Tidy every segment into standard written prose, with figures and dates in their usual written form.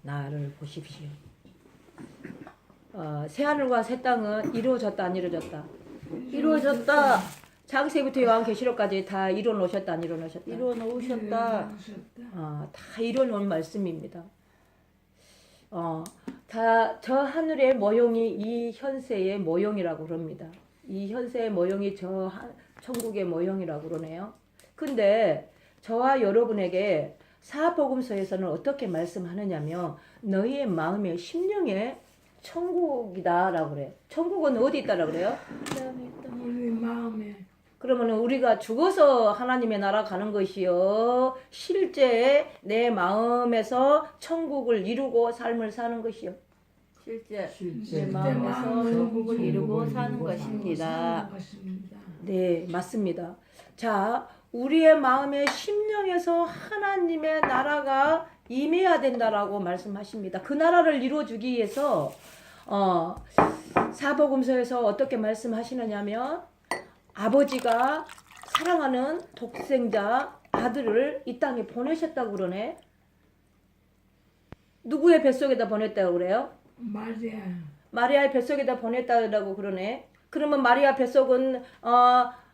나를 보십시오. 새하늘과 새 땅은 이루어졌다 안 이루어졌다? 이루어졌다. 창세부터 요한계시록까지 다 이루어놓으셨다 안 이루어놓으셨다? 이루어놓으셨다. 다 이루어놓은 말씀입니다. 다 저 하늘의 모형이 이 현세의 모형이라고 그럽니다. 이 현세의 모형이 저 천국의 모형이라고 그러네요. 근데 저와 여러분에게 사복음서에서는 어떻게 말씀하느냐면 너희의 마음의 심령에 천국이다라고 그래요. 천국은 어디 있다라고 그래요? 우리 마음에. 그러면 우리가 죽어서 하나님의 나라 가는 것이요, 실제 내 마음에서 천국을 이루고 삶을 사는 것이요. 실제 내 마음에서 천국을 이루고 사는 것입니다. 네, 맞습니다. 자, 우리의 마음의 심령에서 하나님의 나라가 임해야 된다라고 말씀하십니다. 그 나라를 이루어주기 위해서 사복음서에서 어떻게 말씀하시느냐면 아버지가 사랑하는 독생자 아들을 이 땅에 보내셨다고 그러네. 누구의 뱃속에다 보냈다고 그래요? 마리아의 뱃속에다 보냈다고 그러네. 그러면 마리아 뱃속은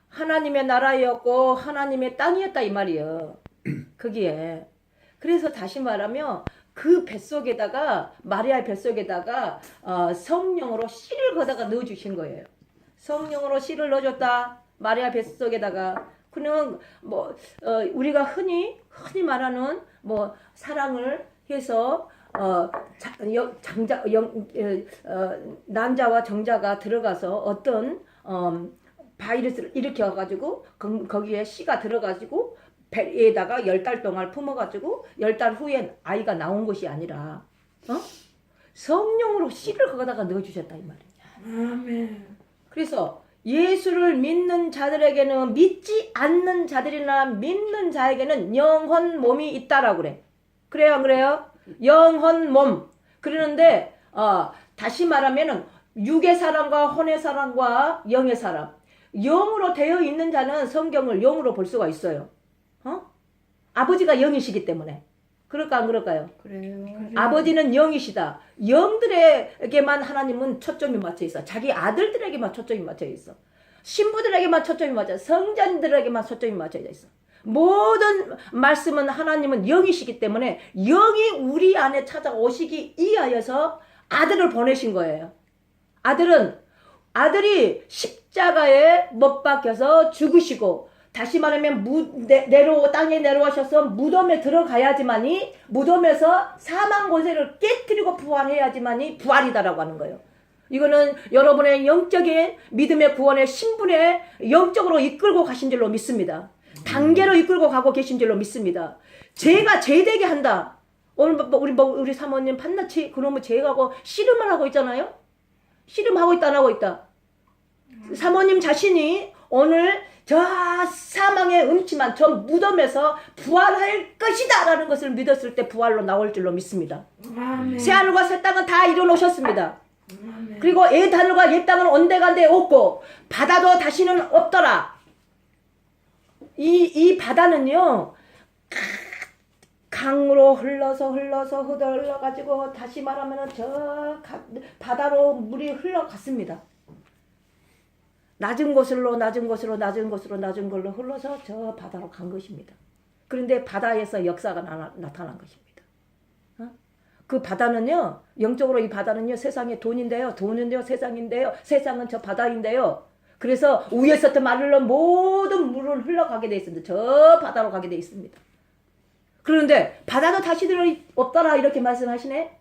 하나님의 나라였고 하나님의 땅이었다 이 말이에요. 거기에. 그래서 다시 말하면 그 뱃속에다가 마리아의 뱃속에다가 성령으로 씨를 거다가 넣어주신 거예요. 성령으로 씨를 넣어줬다. 마리아 뱃속에다가. 그는 우리가 흔히 말하는 사랑을 해서 남자와 정자가 들어가서 어떤 바이러스를 일으켜가지고 거기에 씨가 들어가지고 배에다가 10달 동안 품어가지고 10달 후에 아이가 나온 것이 아니라 성령으로 씨를 거기다가 넣어주셨다 이 말이에요. 아멘. 그래서 예수를 믿는 자들에게는 믿지 않는 자들이나 믿는 자에게는 영혼 몸이 있다라고 그래. 그래요 안 그래요? 영혼 몸. 그러는데 다시 말하면은 육의 사람과 혼의 사람과 영의 사람. 영으로 되어 있는 자는 성경을 영으로 볼 수가 있어요. 아버지가 영이시기 때문에. 그럴까 안 그럴까요? 그래요. 아버지는 영이시다. 영들에게만 하나님은 초점이 맞춰 있어. 자기 아들들에게만 초점이 맞춰 있어. 신부들에게만 초점이 맞춰 있어. 성전들에게만 초점이 맞춰 있어. 모든 말씀은 하나님은 영이시기 때문에 영이 우리 안에 찾아오시기 위하여서 아들을 보내신 거예요. 아들이 십자가에 못 박혀서 죽으시고 다시 말하면 땅에 내려오셔서 무덤에 들어가야지만이 무덤에서 사망 권세를 깨뜨리고 부활해야지만이 부활이다라고 하는 거예요. 이거는 여러분의 영적인 믿음의 구원의 신분에 영적으로 이끌고 가신 줄로 믿습니다. 단계로 이끌고 가고 계신 줄로 믿습니다. 죄가 죄되게 한다. 오늘 우리 사모님 판나치 그놈의 죄가고 씨름을 하고 있잖아요. 씨름하고 있다 안 하고 있다. 사모님 자신이 오늘 저 사망의 음침한 저 무덤에서 부활할 것이다 라는 것을 믿었을 때 부활로 나올 줄로 믿습니다. 새하늘과 새 땅은 다 이뤄놓으셨습니다. 그리고 옛하늘과 옛 땅은 온데간데 없고 바다도 다시는 없더라. 이 바다는요 강으로 흘러가지고 다시 말하면 저 바다로 물이 흘러갔습니다. 낮은 곳으로 흘러서 저 바다로 간 것입니다. 그런데 바다에서 역사가 나타난 것입니다. 그 바다는요, 영적으로 이 바다는요, 세상의 돈인데요, 세상인데요, 세상은 저 바다인데요. 그래서 위에서부터 말로 모든 물은 흘러가게 돼 있습니다. 저 바다로 가게 돼 있습니다. 그런데 바다도 다시 없더라 이렇게 말씀하시네.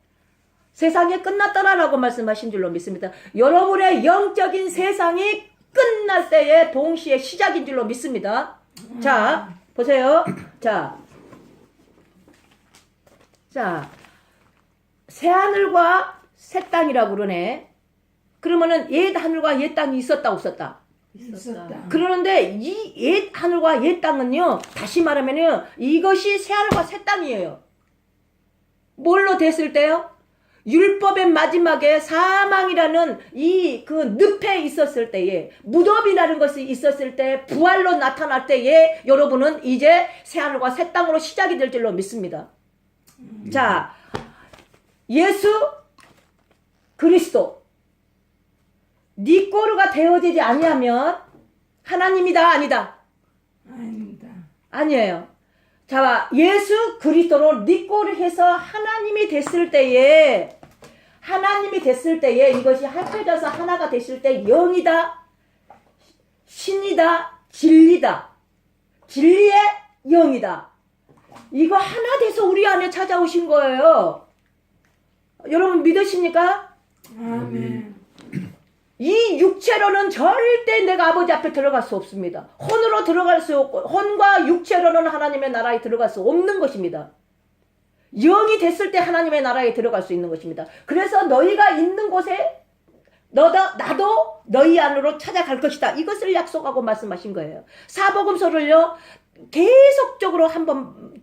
세상이 끝났더라라고 말씀하신 줄로 믿습니다. 여러분의 영적인 세상이 끝날 때에 동시에 시작인 줄로 믿습니다. 자, 보세요. 자, 새하늘과 새 땅이라고 그러네. 그러면은 옛 하늘과 옛 땅이 있었다 없었다? 있었다. 그러는데 이 옛 하늘과 옛 땅은요, 다시 말하면요, 이것이 새하늘과 새 땅이에요. 뭘로 됐을 때요? 율법의 마지막에 사망이라는 그 늪에 있었을 때에, 무덤이라는 것이 있었을 때, 부활로 나타날 때에 여러분은 이제 새하늘과 새 땅으로 시작이 될 줄로 믿습니다. 자, 예수 그리스도 네 꼴가 되어지지 아니하면 하나님이다 아니다? 아닙니다. 아니에요. 자, 예수 그리스도로 네 꼴을 해서 하나님이 됐을 때에 이것이 합해져서 하나가 됐을 때 영이다, 신이다, 진리다, 진리의 영이다. 이거 하나 돼서 우리 안에 찾아오신 거예요. 여러분 믿으십니까? 아멘. 이 육체로는 절대 내가 아버지 앞에 들어갈 수 없습니다. 혼으로 들어갈 수 없고 혼과 육체로는 하나님의 나라에 들어갈 수 없는 것입니다. 영이 됐을 때 하나님의 나라에 들어갈 수 있는 것입니다. 그래서 너희가 있는 곳에 나도 너희 안으로 찾아갈 것이다. 이것을 약속하고 말씀하신 거예요. 사복음서를요 계속적으로 한번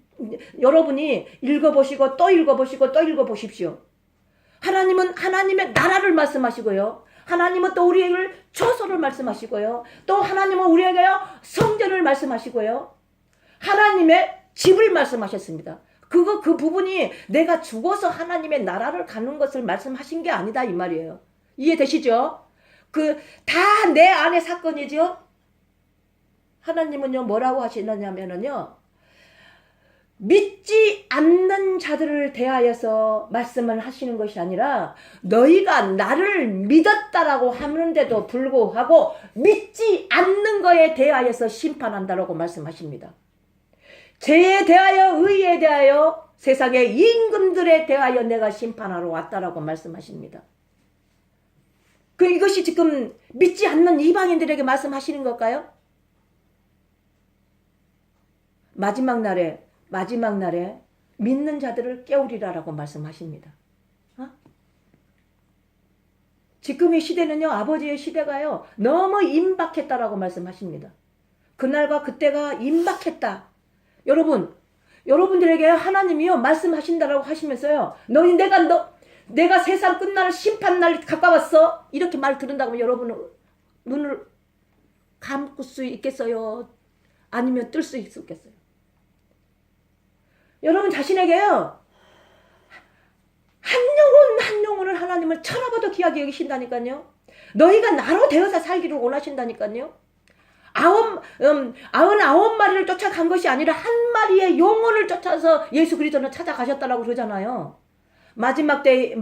여러분이 읽어보시고 또 읽어보시고 또 읽어보십시오. 하나님은 하나님의 나라를 말씀하시고요. 하나님은 또 우리에게 초소를 말씀하시고요. 또 하나님은 우리에게요 성전을 말씀하시고요. 하나님의 집을 말씀하셨습니다. 그 부분이 내가 죽어서 하나님의 나라를 가는 것을 말씀하신 게 아니다 이 말이에요. 이해되시죠? 다 내 안의 사건이죠. 하나님은요 뭐라고 하시느냐면요 믿지 않는 자들을 대하여서 말씀을 하시는 것이 아니라 너희가 나를 믿었다라고 하는데도 불구하고 믿지 않는 거에 대하여서 심판한다라고 말씀하십니다. 죄에 대하여 의에 대하여 세상의 임금들에 대하여 내가 심판하러 왔다라고 말씀하십니다. 이것이 지금 믿지 않는 이방인들에게 말씀하시는 걸까요? 마지막 날에 믿는 자들을 깨우리라라고 말씀하십니다. 지금의 시대는요 아버지의 시대가요 너무 임박했다라고 말씀하십니다. 그날과 그때가 임박했다. 여러분들에게 하나님이요 말씀하신다라고 하시면서요 내가 세상 끝날 심판날 가까웠어 이렇게 말 들은다고 여러분은 눈을 감을 수 있겠어요? 아니면 뜰 수 있겠어요? 여러분 자신에게요 한 영혼을 하나님을 천하보다 귀하게 여기신다니까요. 너희가 나로 되어서 살기를 원하신다니까요. 99마리를 쫓아간 것이 아니라 한 마리의 영혼을 쫓아서 예수 그리스도는 찾아가셨다라고 그러잖아요. 마지막 때에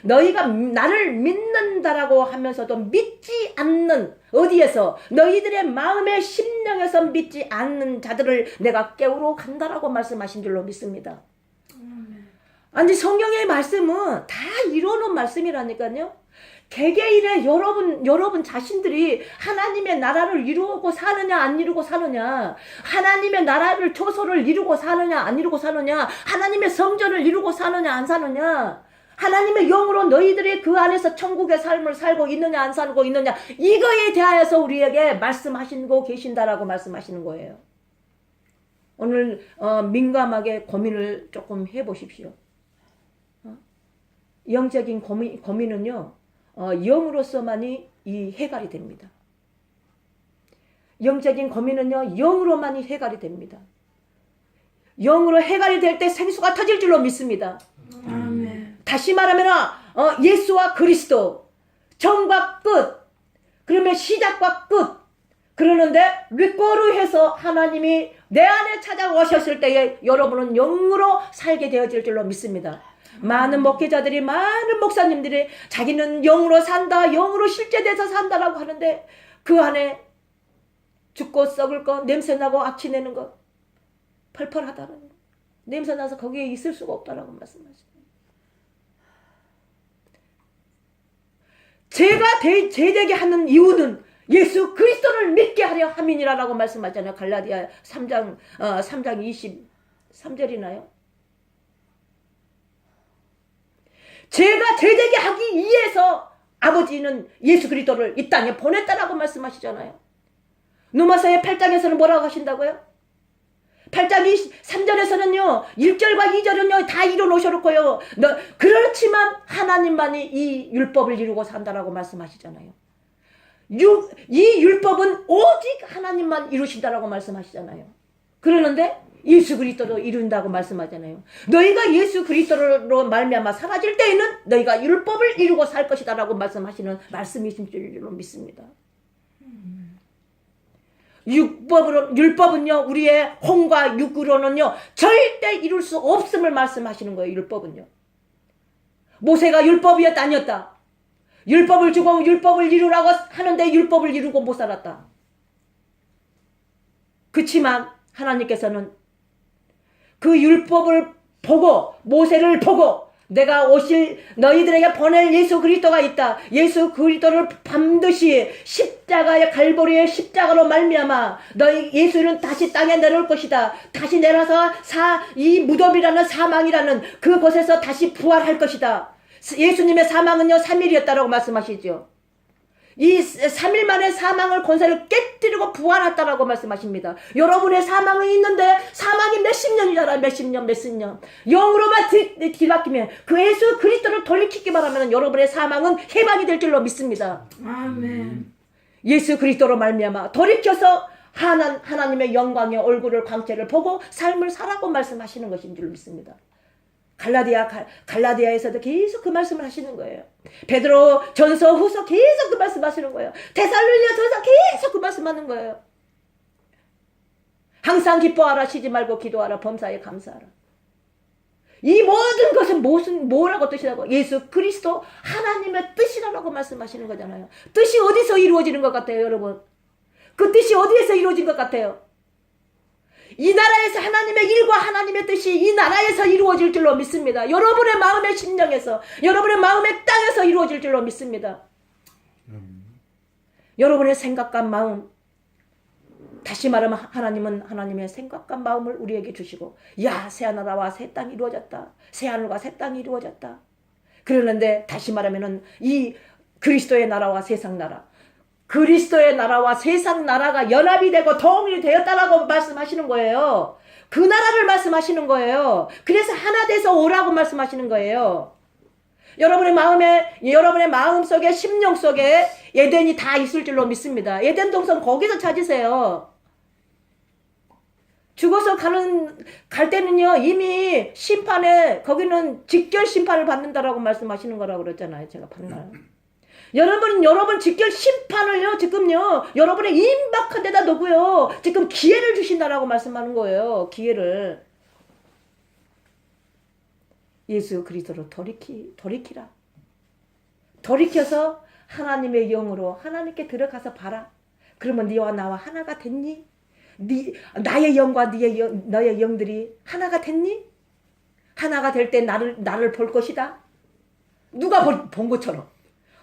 너희가 나를 믿는다라고 하면서도 믿지 않는 어디에서 너희들의 마음의 심령에서 믿지 않는 자들을 내가 깨우러 간다라고 말씀하신 줄로 믿습니다. 아니 성경의 말씀은 다 이루어놓은 말씀이라니까요. 개개인의 여러분 자신들이 하나님의 나라를 이루고 사느냐 안 이루고 사느냐, 하나님의 나라를 초소를 이루고 사느냐 안 이루고 사느냐, 하나님의 성전을 이루고 사느냐 안 사느냐, 하나님의 영으로 너희들이 그 안에서 천국의 삶을 살고 있느냐 안 살고 있느냐, 이거에 대하여서 우리에게 말씀하시고 계신다라고 말씀하시는 거예요. 오늘 민감하게 고민을 조금 해보십시오. 영적인 고민은요 영으로서만이 이 해결이 됩니다. 영적인 고민은요 영으로만이 해결이 됩니다. 영으로 해결이 될 때 생수가 터질 줄로 믿습니다. 아멘. 다시 말하면 예수와 그리스도 정과 끝, 그러면 시작과 끝. 그러는데 리꼬르 해서 하나님이 내 안에 찾아오셨을 때에 여러분은 영으로 살게 되어질 줄로 믿습니다. 많은 목회자들이, 많은 목사님들이 자기는 영으로 산다, 영으로 실제돼서 산다라고 하는데 그 안에 죽고 썩을 거, 냄새나고 악취 내는 거, 펄펄하다는 거, 냄새나서 거기에 있을 수가 없다라고 말씀하시죠. 제가 죄되게 하는 이유는 예수 그리스도를 믿게 하려 함이니라라고 말씀하잖아요. 갈라디아 3장 23절이나요? 제가 죄되게 하기 위해서 아버지는 예수 그리스도를 이 땅에 보냈다라고 말씀하시잖아요. 누가복음 8장에서는 뭐라고 하신다고요? 8장 3절에서는요 1절과 2절은요 다 이뤄놓으셨고요. 그렇지만 하나님만이 이 율법을 이루고 산다라고 말씀하시잖아요. 이 율법은 오직 하나님만 이루신다라고 말씀하시잖아요. 그러는데 예수 그리스도로 이룬다고 말씀하잖아요. 너희가 예수 그리스도로 말미암아 사라질 때에는 너희가 율법을 이루고 살 것이다라고 말씀하시는 말씀이신 줄로 믿습니다. 율법은요, 우리의 혼과 육으로는요, 절대 이룰 수 없음을 말씀하시는 거예요, 율법은요. 모세가 율법이었다, 아니었다. 율법을 주고 율법을 이루라고 하는데 율법을 이루고 못 살았다. 그치만 하나님께서는 그 율법을 보고, 모세를 보고, 내가 오실 너희들에게 보낼 예수 그리스도가 있다. 예수 그리스도를 반드시 십자가의 갈보리의 십자가로 말미암아 너희 예수는 다시 땅에 내려올 것이다. 다시 내려서 이 무덤이라는 사망이라는 그곳에서 다시 부활할 것이다. 예수님의 사망은요 3일이었다라고 말씀하시죠. 이 3일 만에 사망을 권세를 깨뜨리고 부활했다라고 말씀하십니다. 여러분의 사망은 있는데 사망이 몇십 년이잖아. 몇십 년. 영으로만 뒤바뀌면 그 예수 그리스도를 돌이키기만 하면 여러분의 사망은 해방이 될 줄로 믿습니다. 아멘. 예수 그리스도로 말미암아 돌이켜서 하나님의 영광의 얼굴을 광채를 보고 삶을 살라고 말씀하시는 것인 줄 믿습니다. 갈라디아에서도 계속 그 말씀을 하시는 거예요. 베드로 전서 후서 계속 그 말씀 하시는 거예요. 데살로니가 전서 계속 그 말씀하는 거예요. 항상 기뻐하라, 쉬지 말고 기도하라, 범사에 감사하라. 이 모든 것은 뭐라고 뜻이라고? 예수 그리스도 하나님의 뜻이라고 말씀하시는 거잖아요. 뜻이 어디서 이루어지는 것 같아요, 여러분? 그 뜻이 어디에서 이루어진 것 같아요? 이 나라에서 하나님의 일과 하나님의 뜻이 이 나라에서 이루어질 줄로 믿습니다. 여러분의 마음의 심령에서, 여러분의 마음의 땅에서 이루어질 줄로 믿습니다. 여러분의 생각과 마음, 다시 말하면 하나님은 하나님의 생각과 마음을 우리에게 주시고, 야, 새하늘과 새 땅이 이루어졌다. 새하늘과 새 땅이 이루어졌다. 그러는데 다시 말하면은 이 그리스도의 나라와 세상 나라, 그리스도의 나라와 세상 나라가 연합이 되고 통일이 되었다라고 말씀하시는 거예요. 그 나라를 말씀하시는 거예요. 그래서 하나 돼서 오라고 말씀하시는 거예요. 여러분의 마음 속에, 심령 속에 에덴이 다 있을 줄로 믿습니다. 에덴 동산 거기서 찾으세요. 죽어서 갈 때는요, 이미 심판에, 거기는 직결 심판을 받는다라고 말씀하시는 거라고 그랬잖아요. 제가 방금. 여러분 직결 심판을요, 지금요, 여러분의 임박한 데다 놓고요, 지금 기회를 주신다라고 말씀하는 거예요. 기회를. 예수 그리스도로 돌이키라. 돌이켜서 하나님의 영으로 하나님께 들어가서 봐라. 그러면 네와 나와 하나가 됐니? 나의 영과 너의 영들이 하나가 됐니? 하나가 될 때 나를 볼 것이다. 누가 본 것처럼.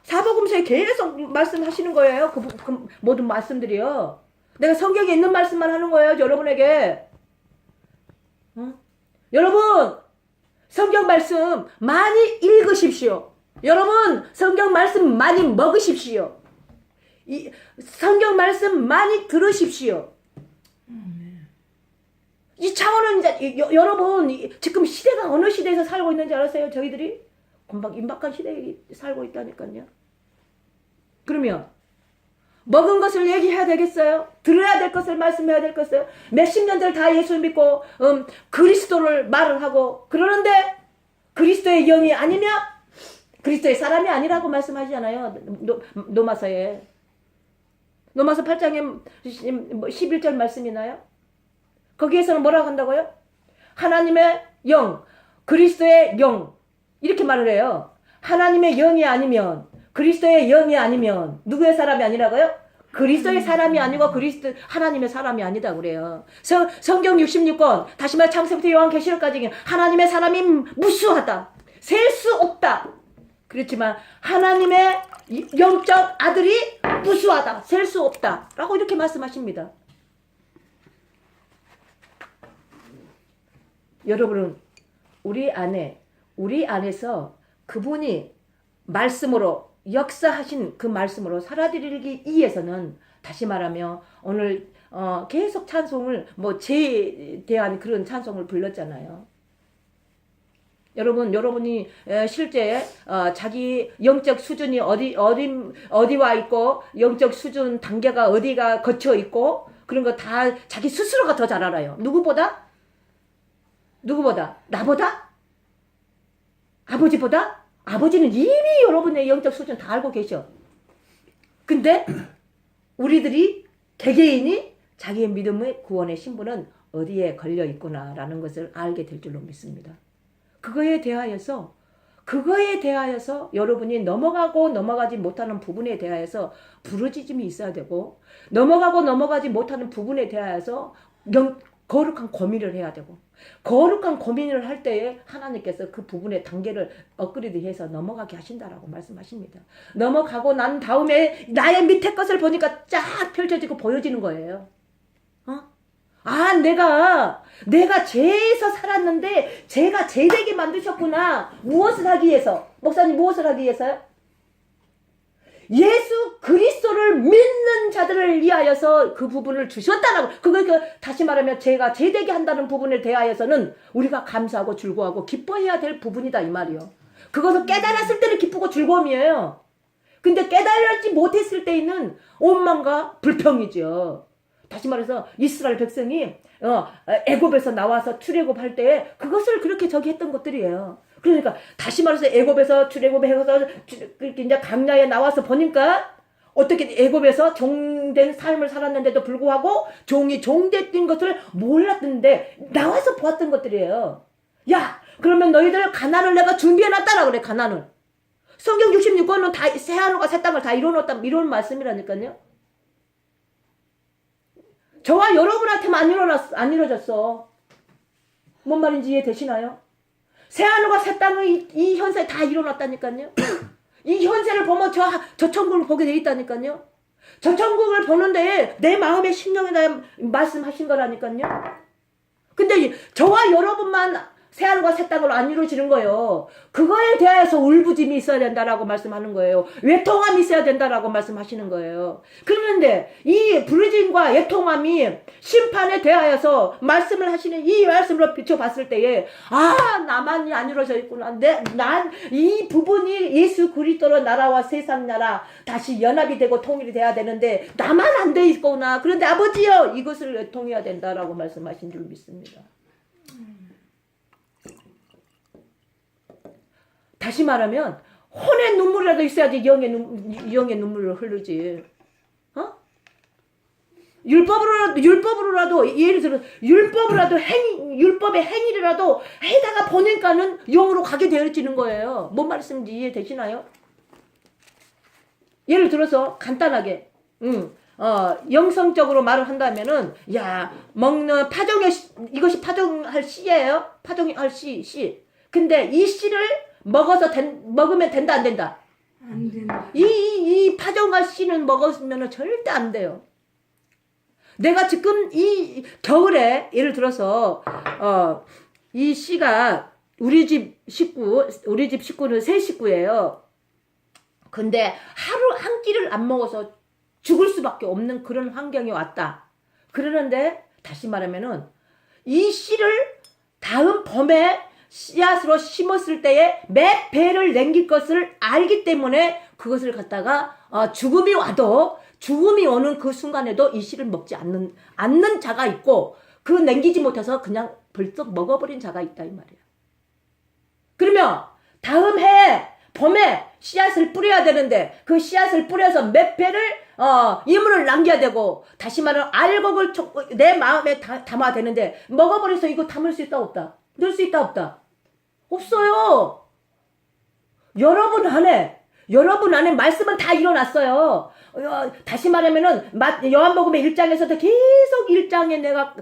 사복음서에 계속 말씀하시는 거예요. 그 모든 말씀들이요. 내가 성경에 있는 말씀만 하는 거예요. 여러분에게. 여러분, 성경 말씀 많이 읽으십시오. 여러분, 성경 말씀 많이 먹으십시오. 성경 말씀 많이 들으십시오. 이 차원은 이제 여러분, 지금 시대가 어느 시대에서 살고 있는지 알았어요? 저희들이? 금방 임박한 시대에 살고 있다니까요. 그러면 먹은 것을 얘기해야 되겠어요? 들어야 될 것을 말씀해야 될 것을 몇십 년들 다 예수 믿고 그리스도를 말을 하고 그러는데 그리스도의 영이 아니면 그리스도의 사람이 아니라고 말씀하시잖아요. 로마서에. 로마서 8장에 11절 말씀이나요? 거기에서는 뭐라고 한다고요? 하나님의 영, 그리스도의 영 이렇게 말을 해요. 하나님의 영이 아니면, 그리스도의 영이 아니면 누구의 사람이 아니라고요? 그리스도의 사람이 아니고 하나님의 사람이 아니다 그래요. 성경 66권 다시 말해 창세부터 요한계시록까지 하나님의 사람이 무수하다. 셀 수 없다. 그렇지만 하나님의 영적 아들이 무수하다. 셀 수 없다. 라고 이렇게 말씀하십니다. 여러분은 우리 안에서 그분이 말씀으로 역사하신 그 말씀으로 살아드리기 위해서는 다시 말하면 오늘 계속 찬송을 죄에 대한 그런 찬송을 불렀잖아요. 여러분이 실제 자기 영적 수준이 어디와 있고 영적 수준 단계가 어디가 거쳐 있고 그런 거 다 자기 스스로가 더 잘 알아요. 누구보다? 누구보다? 나보다? 아버지보다? 아버지는 이미 여러분의 영적 수준 다 알고 계셔. 근데 우리들이 개개인이 자기의 믿음의 구원의 신분은 어디에 걸려 있구나라는 것을 알게 될 줄로 믿습니다. 그거에 대하여서 여러분이 넘어가고 넘어가지 못하는 부분에 대하여서 부르짖음이 있어야 되고, 넘어가고 넘어가지 못하는 부분에 대하여서 거룩한 고민을 해야 되고, 거룩한 고민을 할 때에 하나님께서 그 부분의 단계를 업그레이드해서 넘어가게 하신다라고 말씀하십니다. 넘어가고 난 다음에 나의 밑에 것을 보니까 쫙 펼쳐지고 보여지는 거예요. 아, 내가 죄에서 살았는데 죄가 죄되게 만드셨구나. 무엇을 하기 위해서? 목사님, 무엇을 하기 위해서요? 예수 그리스도를 믿는 자들을 위하여서 그 부분을 주셨다라고. 다시 말하면 죄가 죄되게 한다는 부분에 대하여서는 우리가 감사하고 즐거워하고 기뻐해야 될 부분이다 이 말이요. 그것을 깨달았을 때는 기쁘고 즐거움이에요. 근데 깨달지 못했을 때에는 원망과 불평이죠. 다시 말해서 이스라엘 백성이 애굽에서 나와서 출애굽할 때 그것을 그렇게 저기 했던 것들이에요. 그러니까 다시 말해서 애굽에서 출애굽해서 이제 강야에 나와서 보니까 어떻게 애굽에서 종된 삶을 살았는데도 불구하고 종이 종됐던 것을 몰랐던데 나와서 보았던 것들이에요. 야, 그러면 너희들 가나안을 내가 준비해놨다라 그래. 가나안을. 성경 66권은 다 새 하늘과 새 땅을 다 이뤄놓았다 이런 말씀이라니까요. 저와 여러분한테만 안 이루어졌어. 뭔 말인지 이해되시나요? 새 하늘과 새 땅의 이 현세 다 이뤄놨다니까요. 이 현세를 보면 저 천국을 보게 돼 있다니까요. 저 천국을 보는데 내 마음의 심령에다 말씀하신 거라니까요. 근데 저와 여러분만 새 하늘과 새 땅으로 안 이루어지는 거예요. 그거에 대해서 울부짖음이 있어야 된다라고 말씀하는 거예요. 외통함이 있어야 된다라고 말씀하시는 거예요. 그런데 이 부르짖음과 외통함이 심판에 대하여서 말씀을 하시는 이 말씀으로 비춰봤을 때에 나만이 안 이루어져 있구나. 난 이 부분이 예수 그리스도로 나라와 세상 나라 다시 연합이 되고 통일이 돼야 되는데 나만 안 돼 있구나. 그런데 아버지여 이것을 외통해야 된다라고 말씀하신 줄 믿습니다. 다시 말하면 혼의 눈물이라도 있어야지 영의 눈물을 흐르지. 율법으로라도 예를 들어 율법의 행위라도 해다가 보니까는 영으로 가게 되어지는 거예요. 뭔 말씀인지 이해되시나요? 예를 들어서 간단하게 영성적으로 말을 한다면은 먹는 이것이 파종할 씨예요. 파종할 씨. 근데 이 씨를 먹으면 된다 안 된다? 안 된다. 이 파종할 씨는 먹으면 절대 안 돼요. 내가 지금 이 겨울에 예를 들어서 이 씨가 우리 집 식구는 세 식구예요. 근데 하루 한 끼를 안 먹어서 죽을 수밖에 없는 그런 환경이 왔다. 그러는데 다시 말하면은 이 씨를 다음 봄에 씨앗으로 심었을 때에 몇 배를 남길 것을 알기 때문에 그것을 갖다가 죽음이 오는 그 순간에도 이 씨를 먹지 않는 자가 있고 그 남기지 못해서 그냥 벌떡 먹어버린 자가 있다 이 말이야. 그러면 다음 해 봄에 씨앗을 뿌려야 되는데 그 씨앗을 뿌려서 몇 배를 이물을 남겨야 되고 다시 말하면 알곡을 내 마음에 담아야 되는데 먹어버려서 이거 담을 수 있다 없다? 넣을 수 있다 없다? 없어요. 여러분 안에 말씀은 다 일어났어요. 다시 말하면은 요한복음의 1장에서도 계속 1장에 내가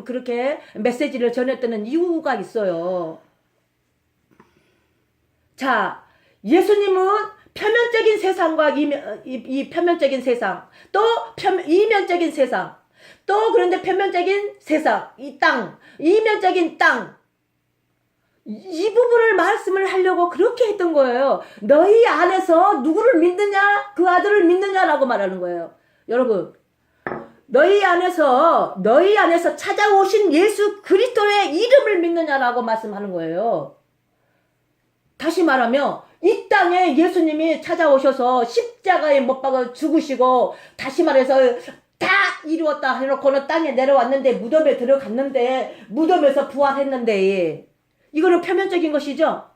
그렇게 메시지를 전했다는 이유가 있어요. 자, 예수님은 표면적인 세상과 이 표면적인 세상, 또 이면적인 세상, 또 그런데 표면적인 세상, 이 땅, 이면적인 땅, 이 부분을 말씀을 하려고 그렇게 했던 거예요. 너희 안에서 누구를 믿느냐? 그 아들을 믿느냐라고 말하는 거예요. 여러분, 너희 안에서 찾아오신 예수 그리스도의 이름을 믿느냐라고 말씀하는 거예요. 다시 말하면 이 땅에 예수님이 찾아오셔서 십자가에 못 박아 죽으시고 다시 말해서 다 이루었다 해놓고는 땅에 내려왔는데 무덤에 들어갔는데 무덤에서 부활했는데 이거는 표면적인 것이죠.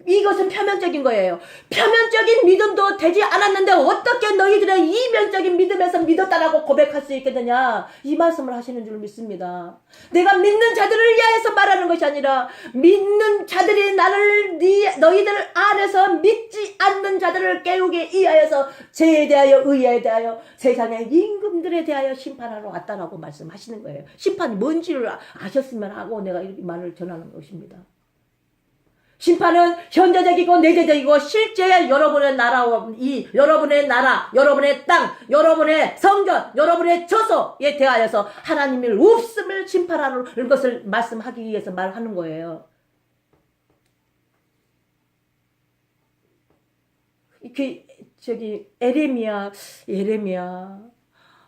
이것은 표면적인 거예요. 표면적인 믿음도 되지 않았는데 어떻게 너희들의 이면적인 믿음에서 믿었다라고 고백할 수 있겠느냐. 이 말씀을 하시는 줄 믿습니다. 내가 믿는 자들을 위하여서 말하는 것이 아니라 믿는 자들이 나를 너희들 안에서 믿지 않는 자들을 깨우기 위하여서 죄에 대하여 의에 대하여 세상의 임금들에 대하여 심판하러 왔다라고 말씀하시는 거예요. 심판이 뭔지를 아셨으면 하고 내가 이 말을 전하는 것입니다. 심판은 현재적이고 내재적이고 실제 여러분의 나라와 여러분의 나라, 여러분의 땅, 여러분의 성전, 여러분의 처소에 대하여서 하나님의 없음을 심판하는 것을 말씀하기 위해서 말하는 거예요. 예레미야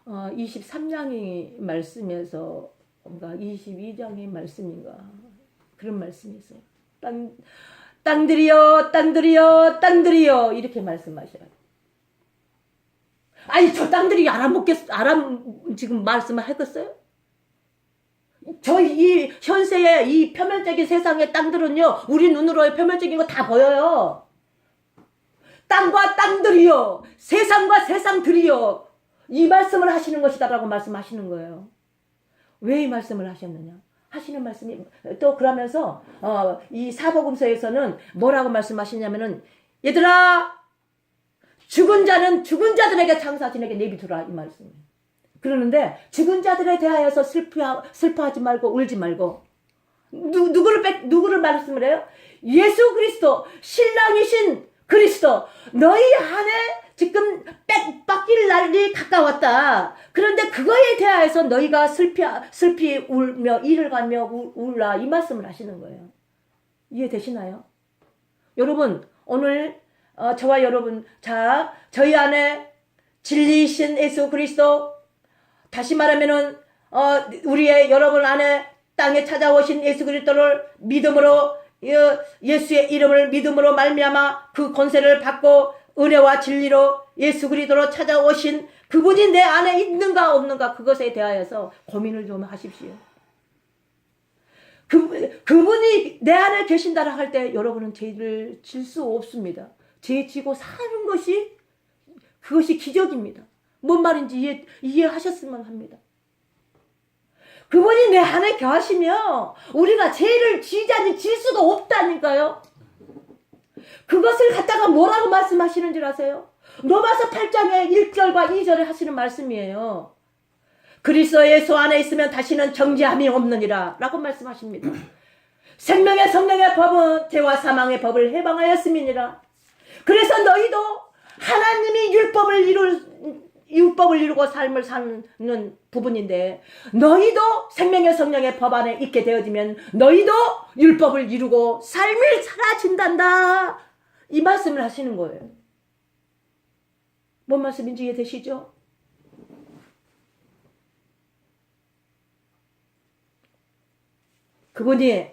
23장의 말씀에서 뭔가 22장의 말씀인가 그런 말씀이 있어요. 땅들이여 땅들이여 이렇게 말씀하셔요. 아니 저 땅들이 지금 말씀을 하겠어요? 저희 이 현세의 이 표면적인 세상의 땅들은요 우리 눈으로 표면적인 거 다 보여요. 땅과 땅들이여 세상과 세상들이여 이 말씀을 하시는 것이다라고 말씀하시는 거예요. 왜 이 말씀을 하셨느냐? 하시는 말씀이 또 그러면서 이 사복음서에서는 뭐라고 말씀하시냐면은 얘들아 죽은 자는 죽은 자들에게 장사진에게 내비두라 이 말씀이에요. 그러는데 죽은 자들에 대하여서 슬퍼하지 말고 울지 말고 누구를 말씀을 해요? 예수 그리스도 신랑이신 그리스도 너희 안에 지금 뺏길 날이 가까웠다. 그런데 그거에 대하여서 너희가 슬피 울며 이를 가며 울라 이 말씀을 하시는 거예요. 이해되시나요? 여러분 오늘 저와 여러분 저희 안에 진리이신 예수 그리스도 다시 말하면은 우리의 여러분 안에 땅에 찾아오신 예수 그리스도를 믿음으로 예수의 이름을 믿음으로 말미암아 그 권세를 받고 은혜와 진리로 예수 그리스도로 찾아오신 그분이 내 안에 있는가 없는가 그것에 대하여서 고민을 좀 하십시오. 그분이 내 안에 계신다라 할 때 여러분은 죄를 질 수 없습니다. 죄 지고 사는 것이 그것이 기적입니다. 뭔 말인지 이해하셨으면 합니다. 그분이 내 안에 거하시며 우리가 죄를 지자니 질 수가 없다니까요. 그것을 갖다가 뭐라고 말씀하시는 줄 아세요? 로마서 8장의 1절과 2절에 하시는 말씀이에요. 그리스도 예수 안에 있으면 다시는 정죄함이 없느니라 라고 말씀하십니다. 생명의 성령의 법은 죄와 사망의 법을 해방하였음이니라. 그래서 너희도 하나님이 율법을 이루고 삶을 사는 부분인데 너희도 생명의 성령의 법 안에 있게 되어지면 너희도 율법을 이루고 삶을 살아진단다. 이 말씀을 하시는 거예요. 뭔 말씀인지 이해되시죠? 그분이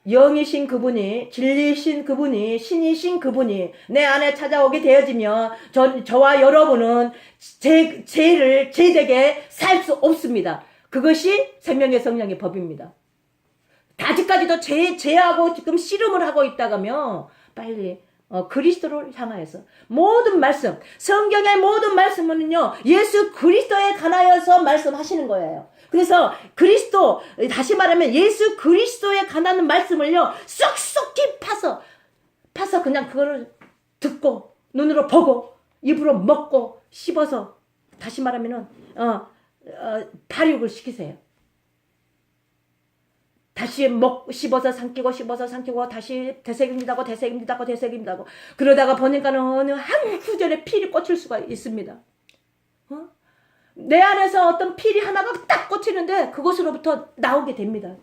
영이신 그분이 진리이신 그분이 신이신 그분이 내 안에 찾아오게 되어지면 저와 여러분은 죄되게 살 수 없습니다. 그것이 생명의 성령의 법입니다. 아직까지도 죄하고 지금 씨름을 하고 있다가면 빨리 그리스도를 향하여서 모든 말씀 성경의 모든 말씀은요 예수 그리스도에 관하여서 말씀하시는 거예요. 그래서 그리스도 다시 말하면 예수 그리스도에 관한 말씀을요 쏙쏙히 파서 그냥 그거를 듣고 눈으로 보고 입으로 먹고 씹어서 다시 말하면은 발육을 시키세요. 다시 씹어서 삼키고 다시 되새깁니다고 그러다가 보니까는 어느 한 구절에 필이 꽂힐 수가 있습니다. 내 안에서 어떤 필이 하나가 딱 꽂히는데 그것으로부터 나오게 됩니다.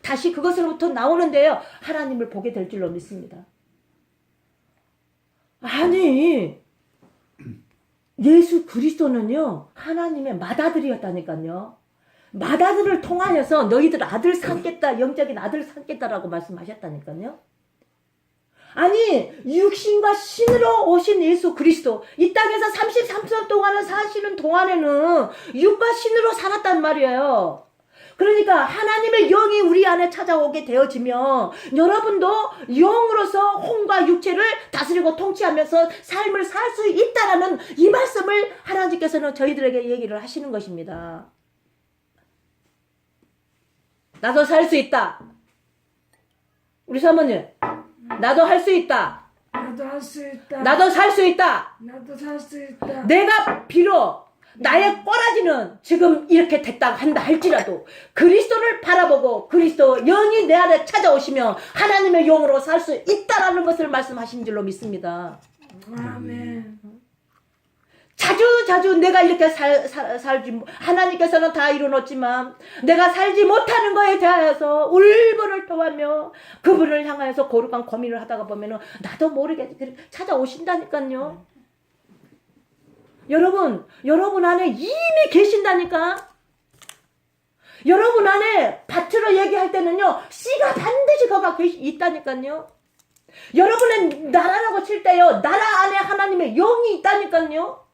다시 그것으로부터 나오는데요 하나님을 보게 될 줄로 믿습니다. 아니 예수 그리스도는요 하나님의 맏아들이었다니까요. 맏아들을 통하여서 너희들 아들 삼겠다 영적인 아들 삼겠다라고 말씀하셨다니까요. 아니 육신과 신으로 오신 예수 그리스도 이 땅에서 33년 동안은 사시는 동안에는 육과 신으로 살았단 말이에요. 그러니까 하나님의 영이 우리 안에 찾아오게 되어지면 여러분도 영으로서 혼과 육체를 다스리고 통치하면서 삶을 살 수 있다라는 이 말씀을 하나님께서는 저희들에게 얘기를 하시는 것입니다. 나도 살 수 있다. 우리 사모님, 나도 할 수 있다. 나도 할 수 있다. 나도 살 수 있다. 나도 살 수 있다. 내가 비록 나의 꼬라지는 지금 이렇게 됐다고 한다 할지라도 그리스도를 바라보고 그리스도 영이 내 안에 찾아오시면 하나님의 영으로 살 수 있다라는 것을 말씀하신 줄로 믿습니다. 아멘. 자주 내가 이렇게 살지 하나님께서는 다 이루어놓지만 내가 살지 못하는 거에 대하여서 울분을 토하며 그분을 향하여서 거룩한 고민을 하다가 보면은 나도 모르게 찾아오신다니까요. 여러분 안에 이미 계신다니까. 여러분 안에 밭으로 얘기할 때는요, 씨가 반드시 거가 있다니까요. 여러분의 나라라고 칠 때요, 나라 안에 하나님의 영이 있다니까요.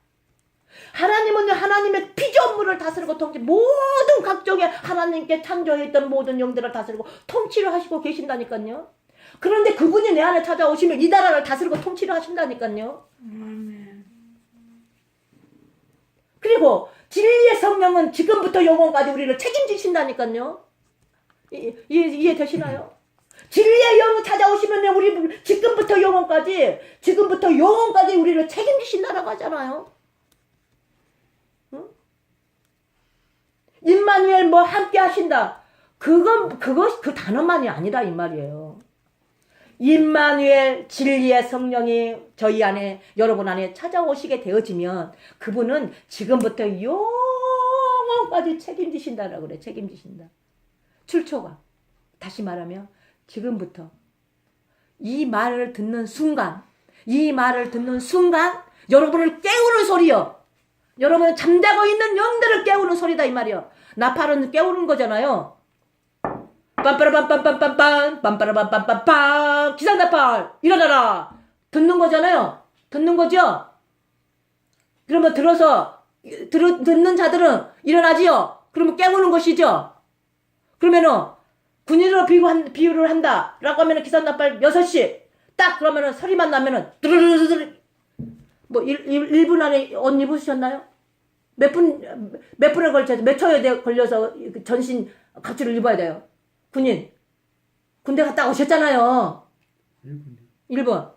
하나님은 하나님의 피조물을 다스리고 통치, 모든 각종의 하나님께 창조했던 모든 영들을 다스리고 통치를 하시고 계신다니까요. 그런데 그분이 내 안에 찾아오시면 이 나라를 다스리고 통치를 하신다니까요. 아멘. 그리고 진리의 성령은 지금부터 영원까지 우리를 책임지신다니까요. 이해되시나요? 진리의 영이 찾아오시면 우리 지금부터 영원까지 우리를 책임지신다라고 하잖아요. 응? 임마누엘 뭐 함께 하신다. 그 단어만이 아니다 이 말이에요. 임마누엘 진리의 성령이 저희 안에 여러분 안에 찾아오시게 되어지면 그분은 지금부터 영원까지 책임지신다라고 그래. 책임지신다. 출처가 다시 말하면 지금부터 이 말을 듣는 순간 여러분을 깨우는 소리요. 여러분 잠자고 있는 영들을 깨우는 소리다 이 말이요. 나팔은 깨우는 거잖아요. 빰빠라빰빰빰빰빰 빰빠라빰빰빰빰 기상나팔 일어나라 듣는 거잖아요. 듣는 거죠. 그러면 듣는 자들은 일어나지요. 그러면 깨우는 것이죠. 그러면은 군인으로 비유를 한다 라고 하면은 기상나팔 6시 딱 그러면은 소리만 나면은 드르르르르 뭐 1분 안에 옷 입으셨나요? 몇 분에 걸쳐서 몇 초에 걸려서 전신 각주를 입어야 돼요. 군대 갔다 오셨잖아요. 1분.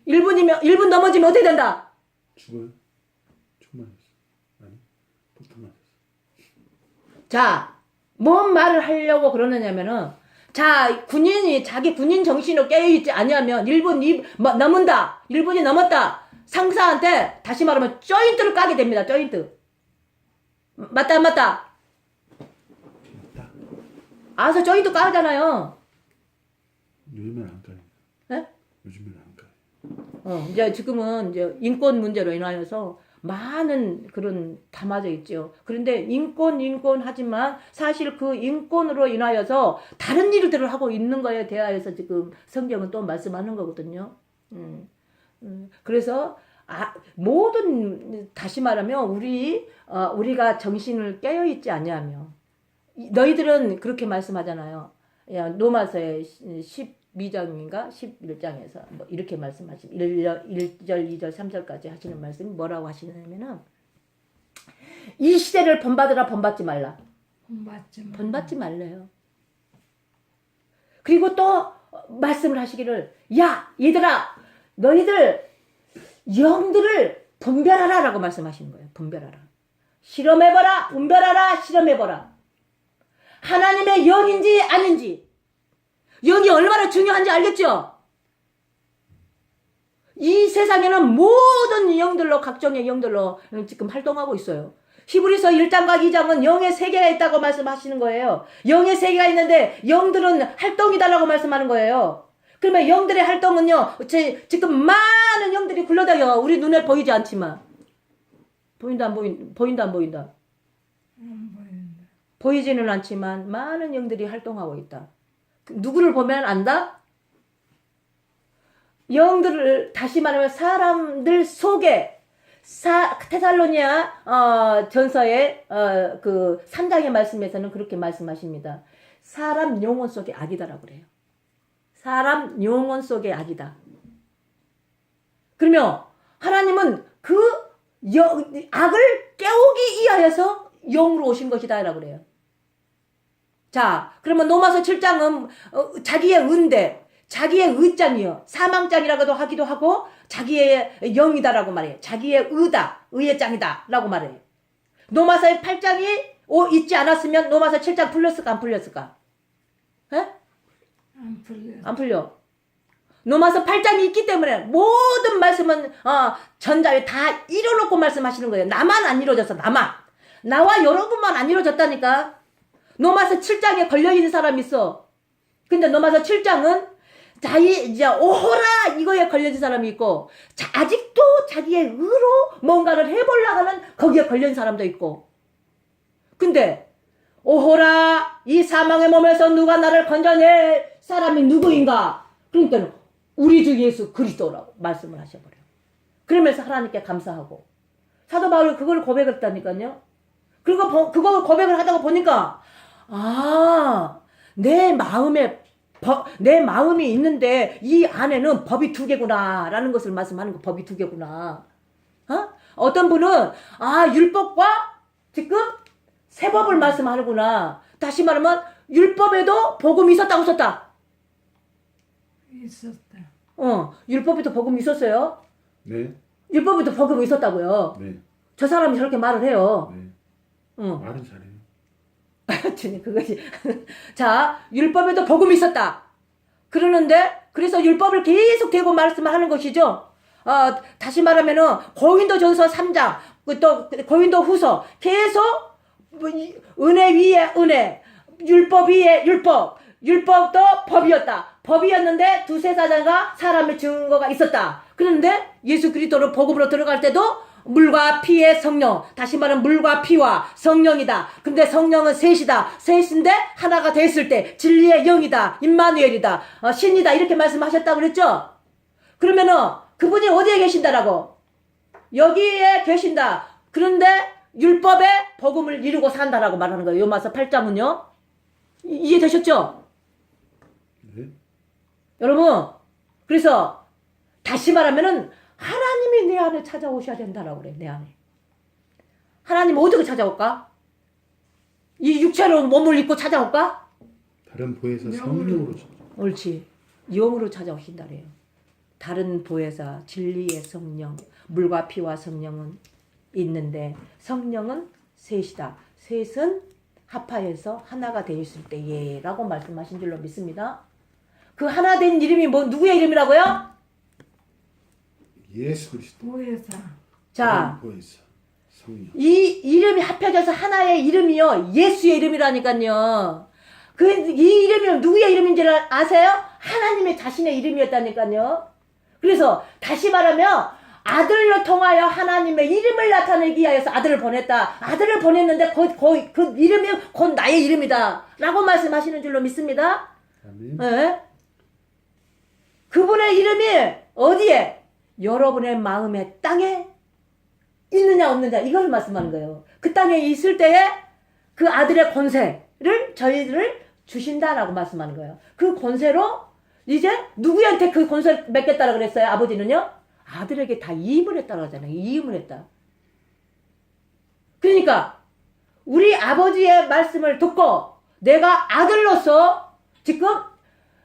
1분 넘어지면 어떻게 된다? 죽어요? 총 맞았어. 아니, 폭탄 맞았어. 자, 뭔 말을 하려고 그러느냐면은, 자, 군인이 자기 군인 정신으로 깨어있지 않으면 1분 넘은다. 1분이 넘었다. 상사한테 다시 말하면 조인트를 까게 됩니다. 조인트. 맞다 안 맞다? 알아서 조인트 까잖아요. 요즘엔 안 까요. 네? 요즘엔 안 까요. 이제 지금은 이제 인권 문제로 인하여서 많은 그런 담아져 있죠. 그런데 인권 하지만 사실 그 인권으로 인하여서 다른 일들을 하고 있는 거에 대하여서 지금 성경은 또 말씀하는 거거든요. 그래서 모든 다시 말하면 우리가 정신을 깨어 있지 않냐며 너희들은 그렇게 말씀하잖아요. 로마서의 12장인가 11장에서 뭐 이렇게 말씀하시고 1절, 2절, 3절까지 하시는 말씀이 뭐라고 하시냐면은 이 시대를 본받으라 본받지 말라. 본받지 말래요. 그리고 또 말씀을 하시기를 야 얘들아 너희들 영들을 분별하라 라고 말씀하시는 거예요. 분별하라. 실험해봐라. 분별하라. 실험해봐라. 하나님의 영인지 아닌지 영이 얼마나 중요한지 알겠죠? 이 세상에는 모든 영들로 각종의 영들로 지금 활동하고 있어요. 히브리서 1장과 2장은 영의 세계가 있다고 말씀하시는 거예요. 영의 세계가 있는데 영들은 활동이다라고 말씀하는 거예요. 그러면 영들의 활동은요 지금 많은 영들이 굴러다녀. 우리 눈에 보이지 않지만 보인다 안 보인다? 안 보인다. 보이지는 않지만 많은 영들이 활동하고 있다. 누구를 보면 안다? 영들을 다시 말하면 사람들 속에 테살로니아 전서의 그 3장의 말씀에서는 그렇게 말씀하십니다. 사람 영혼 속에 악이다라고 그래요. 사람 영혼 속에 악이다. 그러면 하나님은 그 악을 깨우기 위하여서 영으로 오신 것이다 라고 그래요. 자, 그러면 로마서 7장은 자기의 은대, 자기의 의장이요. 사망장이라고도 하기도 하고 자기의 영이다라고 말해요. 자기의 의다, 의의 장이다 라고 말해요. 로마서의 8장이 있지 않았으면 로마서 7장 풀렸을까 안 풀렸을까? 에? 안 풀려. 안 풀려. 로마서 8장이 있기 때문에 모든 말씀은 전자에 다 이뤄놓고 말씀하시는 거예요. 나만 안 이루어졌어. 나와 여러분만 안 이루어졌다니까. 로마서 7장에 걸려있는 사람이 있어. 근데 로마서 7장은 이제 오호라 이거에 걸려진 사람이 있고 아직도 자기의 의로 뭔가를 해보려고 하는 거기에 걸린 사람도 있고. 근데 오호라 이 사망의 몸에서 누가 나를 건져낼 사람이 누구인가? 그러니까 우리 주 예수 그리스도라고 말씀을 하셔버려요. 그러면서 하나님께 감사하고 사도 바울이 그걸 고백했다니까요. 그리고 그거 고백을 하다가 보니까 내 마음이 있는데 이 안에는 법이 2개구나 라는 것을 말씀하는 거. 법이 2개구나. 어떤 분은 율법과 지금 새 법을 말씀하는구나. 다시 말하면 율법에도 복음이 있었다고 썼다. 있었다. 율법에도 복음이 있었어요. 네. 율법에도 복음이 있었다고요. 네. 저 사람이 저렇게 말을 해요. 네. 응. 말은 잘해요. 주님 그것이 자 율법에도 복음이 있었다. 그러는데 그래서 율법을 계속 대고 말씀을 하는 것이죠. 다시 말하면은 고린도전서 3장 또 고린도후서 계속 은혜 위에 은혜, 율법 위에 율법, 율법도 법이었다. 법이었는데 두세 사자가 사람의 증거가 있었다. 그런데 예수 그리스도로 복음으로 들어갈 때도 물과 피의 성령, 다시 말하면 물과 피와 성령이다. 근데 성령은 셋이다. 셋인데 하나가 됐을 때 진리의 영이다. 임마누엘이다. 신이다. 이렇게 말씀하셨다고 그랬죠? 그러면은 그분이 어디에 계신다라고? 여기에 계신다. 그런데 율법의 복음을 이루고 산다라고 말하는 거예요. 요마서 8장은요. 이해되셨죠? 네. 여러분, 그래서 다시 말하면은 하나님이 내 안에 찾아오셔야 된다라고 그래. 내 안에. 하나님 어떻게 찾아올까? 이 육체로 몸을 입고 찾아올까? 다른 보혜사 성령으로 옳지. 영으로 찾아오신다 그래요. 다른 보혜사 진리의 성령, 물과 피와 성령은 있는데 성령은 셋이다. 셋은 합하여서 하나가 되었을 때에 라고 말씀하신 줄로 믿습니다. 그 하나 된 이름이 누구의 이름이라고요? 예수 그리스도. 보혜사. 자, 보혜사 성령. 이 이름이 합해져서 하나의 이름이요. 예수의 이름이라니까요. 이 이름이 누구의 이름인지 아세요? 하나님의 자신의 이름이었다니까요. 그래서 다시 말하면 아들로 통하여 하나님의 이름을 나타내기 위하여서 아들을 보냈다. 아들을 보냈는데 그 이름이 곧 나의 이름이다. 라고 말씀하시는 줄로 믿습니다. 아멘. 네? 그분의 이름이 어디에? 여러분의 마음의 땅에 있느냐 없느냐 이걸 말씀하는 거예요. 그 땅에 있을 때에 그 아들의 권세를 저희들을 주신다라고 말씀하는 거예요. 그 권세로 이제 누구한테 그 권세를 맺겠다라고 그랬어요? 아버지는요? 아들에게 다 이임을 했다고 하잖아요. 이임을 했다. 그러니까 우리 아버지의 말씀을 듣고 내가 아들로서 지금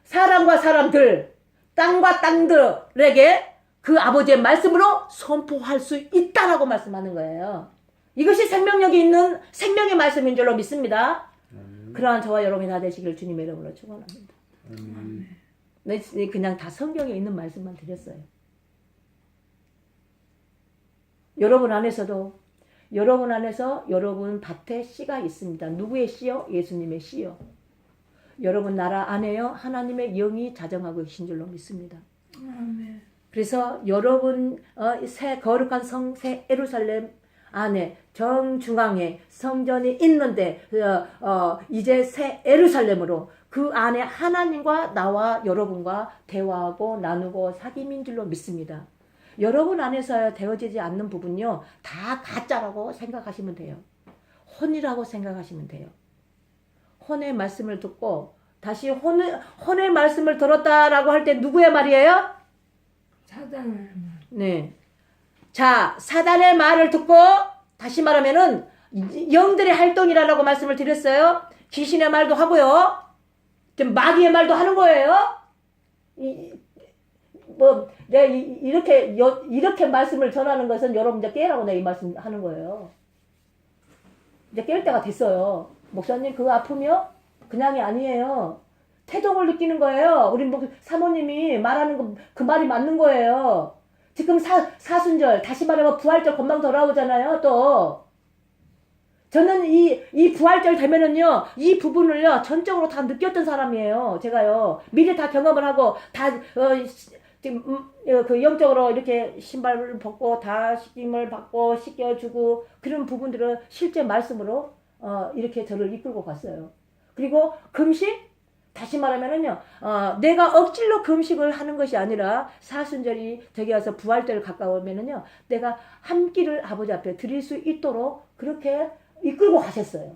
사람과 사람들, 땅과 땅들에게 그 아버지의 말씀으로 선포할 수 있다라고 말씀하는 거예요. 이것이 생명력이 있는 생명의 말씀인 줄로 믿습니다. 그러한 저와 여러분이 다 되시기를 주님의 이름으로 축원합니다. 네, 그냥 다 성경에 있는 말씀만 드렸어요. 여러분 안에서 여러분 밭에 씨가 있습니다. 누구의 씨요? 예수님의 씨요. 여러분 나라 안에요. 하나님의 영이 자정하고 계신 줄로 믿습니다. 아멘. 그래서 여러분 새 거룩한 새 예루살렘 안에 정중앙에 성전이 있는데 이제 새 예루살렘으로 그 안에 하나님과 나와 여러분과 대화하고 나누고 사귐인 줄로 믿습니다. 여러분 안에서 되어지지 않는 부분요, 다 가짜라고 생각하시면 돼요. 혼이라고 생각하시면 돼요. 혼의 말씀을 듣고 다시 혼의 말씀을 들었다라고 할 때 누구의 말이에요? 사단의 말. 네. 자, 사단의 말을 듣고 다시 말하면은 영들의 활동이라고 말씀을 드렸어요. 귀신의 말도 하고요. 좀 마귀의 말도 하는 거예요. 내가 이렇게 말씀을 전하는 것은 여러분 이제 깨라고 내가 이 말씀 하는 거예요. 이제 깰 때가 됐어요. 목사님, 그 아픔이요? 그냥이 아니에요. 태동을 느끼는 거예요. 우리 사모님이 말하는 그 말이 맞는 거예요. 지금 사순절, 다시 말하면 부활절 금방 돌아오잖아요, 또. 저는 이 부활절 되면은요, 이 부분을요, 전적으로 다 느꼈던 사람이에요. 제가요. 미리 다 경험을 하고, 그 영적으로 이렇게 신발을 벗고, 다 씻김을 받고, 씻겨주고, 그런 부분들을 실제 말씀으로, 이렇게 저를 이끌고 갔어요. 그리고 금식? 다시 말하면은요, 내가 억지로 금식을 하는 것이 아니라 사순절이 저기 와서 부활절 가까우면은요, 내가 한 끼를 아버지 앞에 드릴 수 있도록 그렇게 이끌고 가셨어요.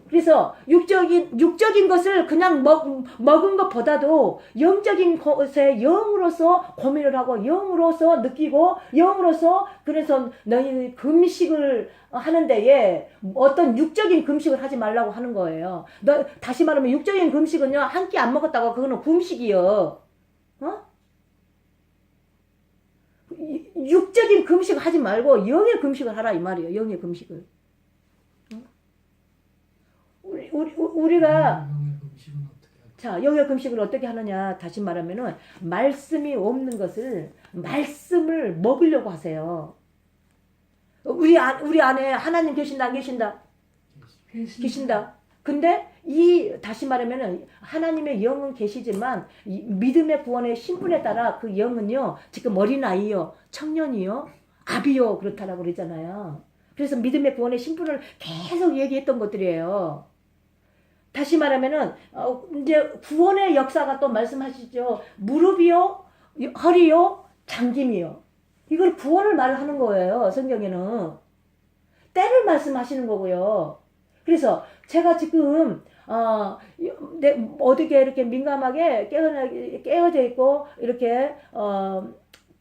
그래서 육적인 것을 그냥 먹은 것보다도 영적인 것에 영으로서 고민을 하고 영으로서 느끼고 영으로서 그래서 너희 금식을 하는 데에 어떤 육적인 금식을 하지 말라고 하는 거예요. 다시 말하면 육적인 금식은요, 한 끼 안 먹었다고 그거는 금식이요. 육적인 금식을 하지 말고 영의 금식을 하라 이 말이에요. 영의 금식을. 우리가 자, 영의 금식을 어떻게 하느냐? 다시 말하면은 말씀이 없는 것을 말씀을 먹으려고 하세요. 우리 안에 하나님 계신다 안 계신다? 계신다. 근데 다시 말하면은 하나님의 영은 계시지만 믿음의 구원의 신분에 따라 그 영은요, 지금 어린아이요, 청년이요, 아비요 그렇다라고 그러잖아요. 그래서 믿음의 구원의 신분을 계속 얘기했던 것들이에요. 다시 말하면은 이제 구원의 역사가 또 말씀하시죠. 무릎이요, 허리요, 장김이요. 이걸 구원을 말하는 거예요. 성경에는 때를 말씀하시는 거고요. 그래서 제가 지금 어떻게 이렇게 민감하게 깨어져 있고 이렇게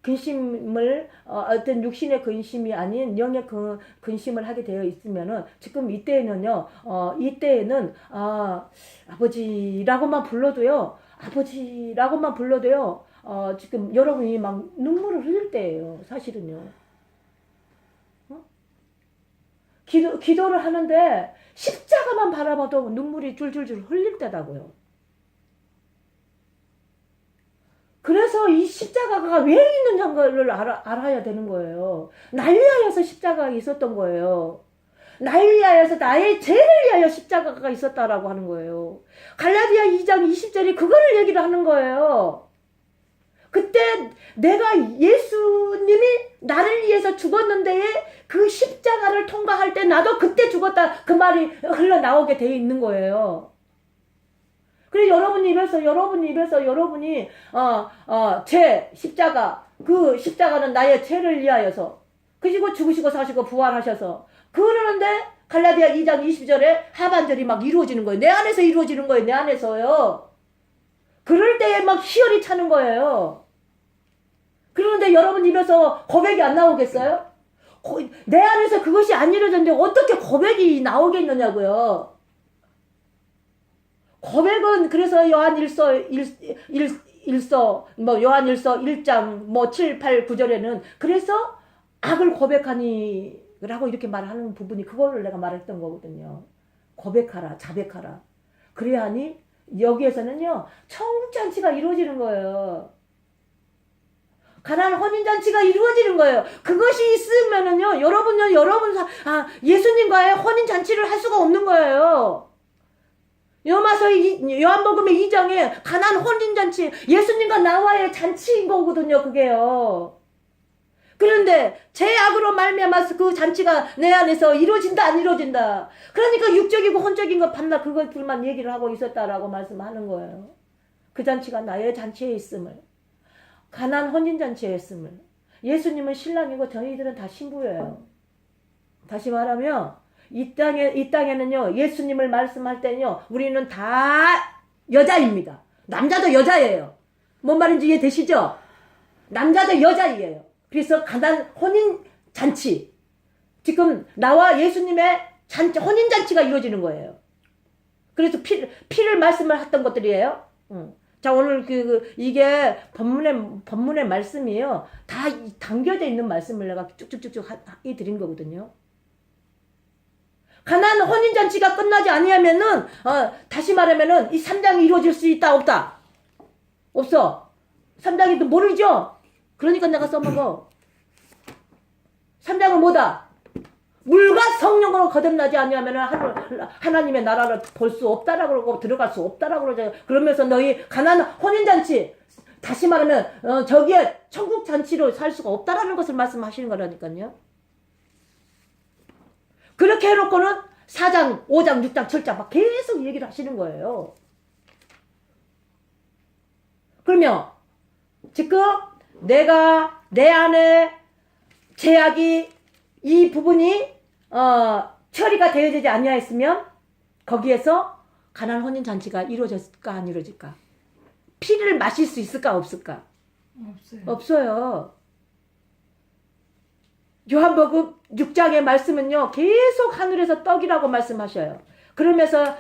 근심을 어떤 육신의 근심이 아닌 영의 근심을 하게 되어 있으면은 지금 이때에는요, 이때에는 아버지라고만 불러도요, 지금 여러분이 막 눈물을 흘릴 때예요, 사실은요. 기도를 하는데 십자가만 바라봐도 눈물이 줄줄줄 흘릴 때다고요. 그래서 이 십자가가 왜 있느냐를 알아야 되는 거예요. 날 위하여서 십자가가 있었던 거예요. 날 위하여서 나의 죄를 위하여 십자가가 있었다라고 하는 거예요. 갈라디아 2장 20절이 그거를 얘기를 하는 거예요. 그때 내가 예수님이 나를 위해서 죽었는데 그 십자가를 통과할 때 나도 그때 죽었다 그 말이 흘러나오게 되어 있는 거예요. 그래서 여러분 입에서 여러분이 죄 십자가 그 십자가는 나의 죄를 위하여서 그리고 죽으시고 사시고 부활하셔서 그러는데 갈라디아 2장 20절에 하반절이 막 이루어지는 거예요. 내 안에서 이루어지는 거예요. 내 안에서요. 그럴 때에 막 희열이 차는 거예요. 그런데 여러분 입에서 고백이 안 나오겠어요? 내 안에서 그것이 안 이루어졌는데 어떻게 고백이 나오겠느냐고요. 고백은 그래서 요한일서 1장 7, 8, 9절에는 그래서 악을 고백하니 라고 이렇게 말하는 부분이 그거를 내가 말했던 거거든요. 고백하라, 자백하라. 그래야 하니 여기에서는요, 청국잔치가 이루어지는 거예요. 가난 혼인잔치가 이루어지는 거예요. 그것이 있으면은요, 예수님과의 혼인잔치를 할 수가 없는 거예요. 요한복음의 2장에 가난 혼인잔치, 예수님과 나와의 잔치인 거거든요, 그게요. 그런데 죄악으로 말미암아서 그 잔치가 내 안에서 이루어진다 안 이루어진다. 그러니까 육적이고 혼적인 것 반나 그것들만 얘기를 하고 있었다라고 말씀하는 거예요. 그 잔치가 나의 잔치에 있음을, 가난 혼인 잔치에 있음을. 예수님은 신랑이고 저희들은 다 신부예요. 다시 말하면 이 땅에는요, 예수님을 말씀할 때는요, 우리는 다 여자입니다. 남자도 여자예요. 뭔 말인지 이해되시죠? 남자도 여자예요. 그래서 가난 혼인 잔치, 지금 나와 예수님의 잔치, 혼인 잔치가 이루어지는 거예요. 그래서 피를 말씀을 했던 것들이에요. 자, 오늘 이게 본문의 말씀이에요. 다 담겨져 있는 말씀을 내가 쭉쭉쭉쭉 드린 거거든요. 가난 혼인 잔치가 끝나지 아니하면은 다시 말하면은 이 3장이 이루어질 수 있다 없다? 없어. 3장이 또 모르죠? 그러니까 내가 써먹어. 3장은 뭐다? 물과 성령으로 거듭나지 아니하면은 하나님의 나라를 볼 수 없다라고 그러고 들어갈 수 없다라고 그러죠. 그러면서 너희 가난 혼인 잔치, 다시 말하면 저기에 천국 잔치로 살 수가 없다라는 것을 말씀하시는 거라니까요. 그렇게 해놓고는 4장, 5장, 6장, 7장 막 계속 얘기를 하시는 거예요. 그러면 지금 내가 내 안에 죄악이 이 부분이 처리가 되어지지 아니하였으면 거기에서 가난 혼인 잔치가 이루어질까 안 이루어질까? 피를 마실 수 있을까 없을까? 없어요. 없어요. 요한복음 6장의 말씀은요, 계속 하늘에서 떡이라고 말씀하셔요. 그러면서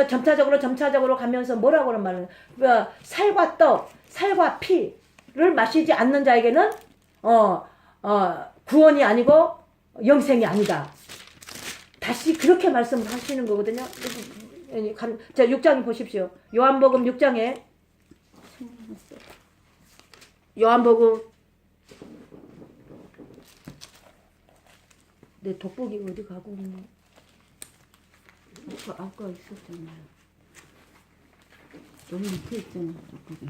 점차적으로 가면서 뭐라고 그런 말은, 살과 떡, 살과 피를 마시지 않는 자에게는 구원이 아니고 영생이 아니다. 다시 그렇게 말씀을 하시는 거거든요. 자, 6장 보십시오. 요한복음 6장에 요한복음, 내 돋보기 어디 가고 있니? 아까 있었잖아요. 여기 밑에 있잖아, 돋보기.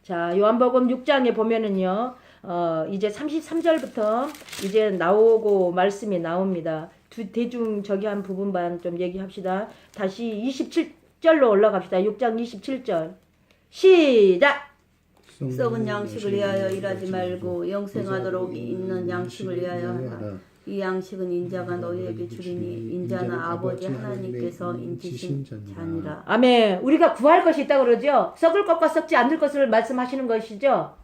자, 요한복음 6장에 보면은요, 이제 33절부터 이제 나오고 말씀이 나옵니다. 대중 저기 한 부분만 좀 얘기합시다. 다시 27절로 올라갑시다. 6장 27절. 시작! 썩은 양식을 위하여 일하지 말고 영생하도록 있는 양식을 위하여 하라. 이 양식은 인자가 너희에게 주리니 인자는 아버지 하나님께서 인치신 자니라. 아멘. 우리가 구할 것이 있다고 그러죠. 썩을 것과 썩지 않을 것을 말씀하시는 것이죠.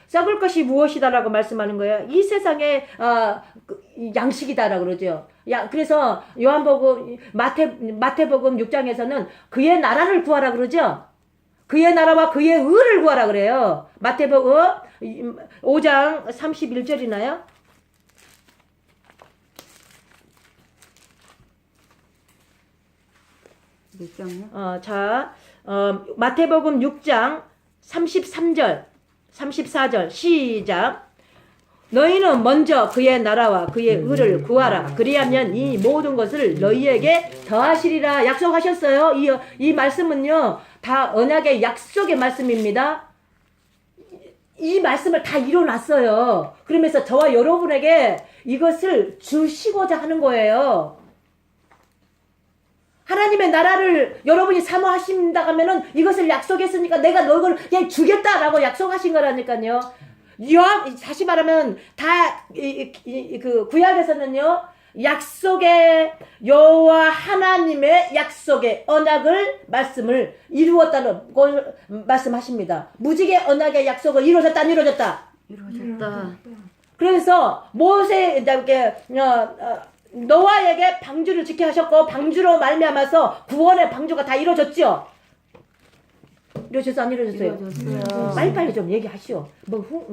썩을 것이 무엇이다라고 말씀하는 거예요. 이 세상의 양식이다라고 그러죠. 그래서 요한복음 마태복음 6장에서는 그의 나라를 구하라 그러죠. 그의 나라와 그의 의를 구하라 그래요. 마태복음 5장 31절이나요? 몇 장이요? 마태복음 6장 33절, 34절 시작. 너희는 먼저 그의 나라와 그의 의를 구하라. 그리하면 이 모든 것을 너희에게 더하시리라. 약속하셨어요. 이 말씀은요, 다 언약의 약속의 말씀입니다. 이 말씀을 다 이뤄놨어요. 그러면서 저와 여러분에게 이것을 주시고자 하는 거예요. 하나님의 나라를 여러분이 사모하신다 하면은 이것을 약속했으니까 내가 너희를 주겠다라고 약속하신 거라니까요. 다시 말하면 그 구약에서는요, 약속의 여호와 하나님의 약속의 언약을 말씀을 이루었다는 걸 말씀하십니다. 무지개 언약의 약속을 이루어졌다 안 이루어졌다? 이루어졌다. 그래서 노아에게 방주를 지게 하셨고 방주로 말미암아서 구원의 방주가 다 이루어졌죠. 이루어졌어 안 이루어졌어요? 이루어졌어요. 빨리빨리 좀 얘기하시오.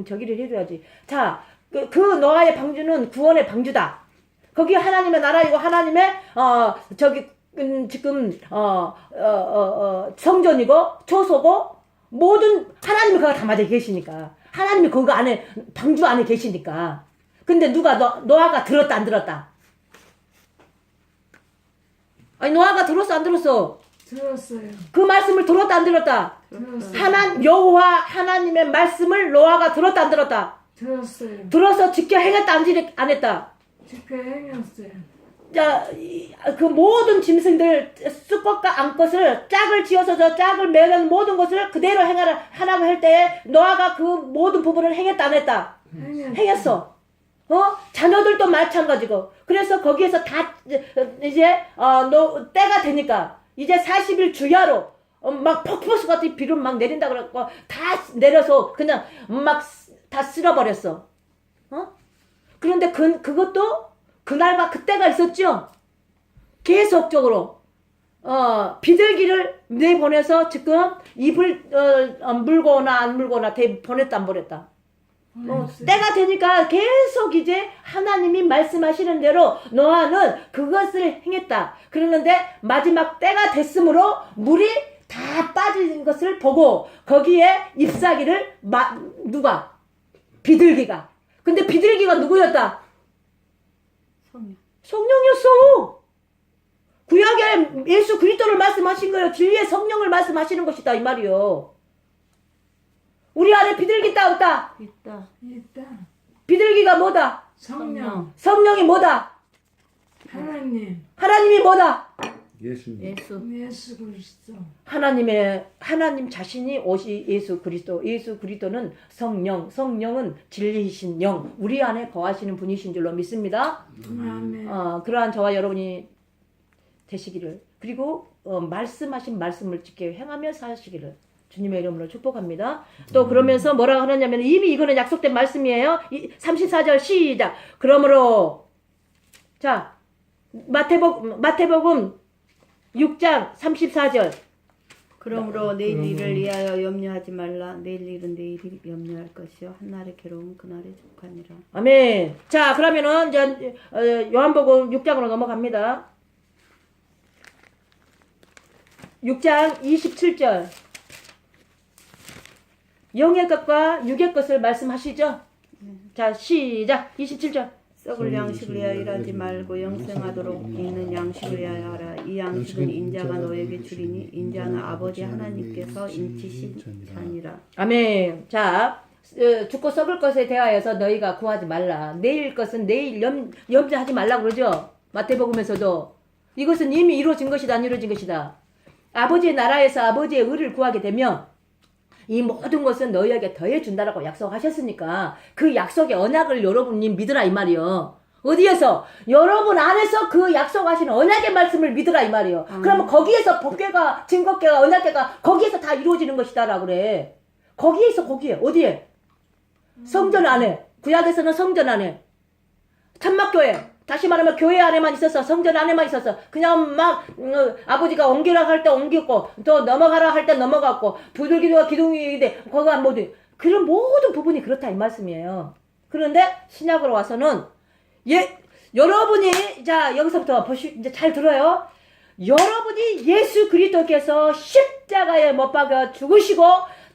저기를 해줘야지. 자, 그 노아의 방주는 구원의 방주다. 거기 하나님의 나라이고 하나님의 지금 성전이고 초소고 모든 하나님이 그거 다 맞아 계시니까 하나님이 그거 안에 방주 안에 계시니까. 근데 누가 노아가 들었다 안 들었다? 아니 노아가 들었어 안 들었어? 들었어요. 그 말씀을 들었다 안 들었다? 들었어요. 여호와 하나님의 말씀을 노아가 들었다 안 들었다? 들었어요. 들어서 지켜 행했다 안 했다? 지켜 행했어요. 자, 그 모든 짐승들 수컷과 암컷을 짝을 지어서 저 짝을 매는 모든 것을 그대로 하라고 할 때 노아가 그 모든 부분을 행했다 안 했다? 행했어. 자녀들도 마찬가지고. 그래서 거기에서 다 이제 때가 되니까 이제 40일 주야로 막 폭포수 같은 비를 막 내린다 그래갖고 다 내려서 그냥 막 다 쓸어버렸어. 그런데 그것도 그날과 그때가 있었죠. 계속적으로 비둘기를 내보내서 지금 입을 물거나 안 물거나 보냈다 안 보냈다. 때가 되니까 계속 이제 하나님이 말씀하시는 대로 노아는 그것을 행했다. 그러는데 마지막 때가 됐으므로 물이 다 빠진 것을 보고 거기에 잎사귀를 누가? 비둘기가. 근데 비둘기가 누구였다? 성령이었어. 구약에 예수 그리스도를 말씀하신 거예요. 진리의 성령을 말씀하시는 것이다 이 말이요. 우리 안에 비둘기 있다 없다? 있다. 있다. 비둘기가 뭐다? 성령. 성령이 뭐다? 하나님. 하나님이 뭐다? 예수님. 예수 그리스도. 하나님 자신이 오시 예수 그리스도. 예수 그리스도는 성령은 진리이신 영, 우리 안에 거하시는 분이신 줄로 믿습니다. 아멘. 그러한 저와 여러분이 되시기를, 그리고 말씀하신 말씀을 지켜 행하며 사시기를 주님의 이름으로 축복합니다. 또 그러면서 뭐라고 하느냐면 이미 이거는 약속된 말씀이에요. 34절 시작. 그러므로 자 마태복음 6장 34절. 그러므로 내일 일을 위하여 염려하지 말라. 내일 일은 내일이 염려할 것이요 한날의 괴로움 그날에 족하니라. 아멘. 자 그러면은 이제 요한복음 6장으로 넘어갑니다. 6장 27절. 영의 것과 육의 것을 말씀하시죠. 자 시작. 27절. 썩을 양식을 위하여 일하지 말고 영생하도록 있는 양식을 위하여 하라. 이 양식은 인자가 너에게 주리니 인자는 아버지 하나님께서 인치신 자니라. 아멘. 자 죽고 썩을 것에 대하여서 너희가 구하지 말라. 내일 것은 내일 염려하지 말라고 그러죠. 마태복음에서도 이것은 이미 이루어진 것이다 안 이루어진 것이다. 아버지의 나라에서 아버지의 의를 구하게 되면 이 모든 것은 너희에게 더해준다라고 약속하셨으니까 그 약속의 언약을 여러분이 믿으라 이 말이요. 어디에서? 여러분 안에서 그 약속하신 언약의 말씀을 믿으라 이 말이요. 그러면 거기에서 법궤가 증거궤가 언약궤가 거기에서 다 이루어지는 것이다라고 그래. 거기에 어디에? 성전 안에. 구약에서는 성전 안에. 천막교회. 다시 말하면 교회 안에만 있었어. 성전 안에만 있었어. 그냥 막 아버지가 옮기라 할 때 옮겼고 또 넘어가라 할 때 넘어갔고 부들기도가 기둥이인데 거기가 모두 그런 모든 부분이 그렇다 이 말씀이에요. 그런데 신약으로 와서는 여러분이 자 여기서부터 이제 잘 들어요. 여러분이 예수 그리스도께서 십자가에 못 박아 죽으시고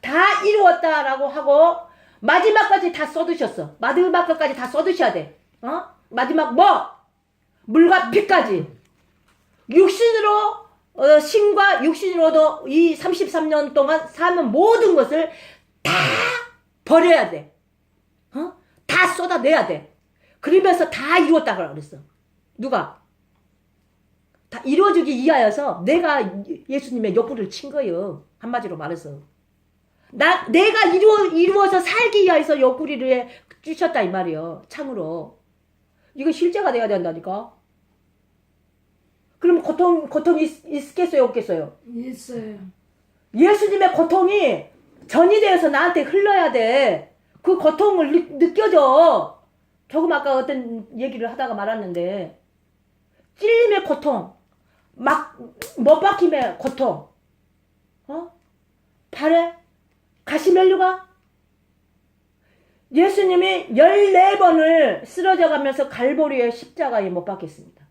다 이루었다라고 하고 마지막까지 다 쏟으셨어. 마지막까지 다 쏟으셔야 돼. 마지막 물과 피까지 육신으로 신과 육신으로도 이 33년 동안 사는 모든 것을 다 버려야 돼. 다 쏟아내야 돼. 그러면서 다 이루었다고 그랬어. 누가? 다 이루어지기 위하여서 내가 예수님의 옆구리를 친 거예요. 한마디로 말해서. 내가 이루어서 살기 위하여서 옆구리를 쑤셨다 이 말이에요. 창으로. 이거 실제가 돼야 된다니까. 그럼 고통이 있겠어요, 없겠어요? 있어요. 예수님의 고통이 전이 되어서 나한테 흘러야 돼. 그 고통을 느껴져. 조금 아까 어떤 얘기를 하다가 말았는데, 찔림의 고통, 못 박힘의 고통, 발에 가시면류가 예수님이 14번을 쓰러져 가면서 갈보리의 십자가에 못 박혔습니다.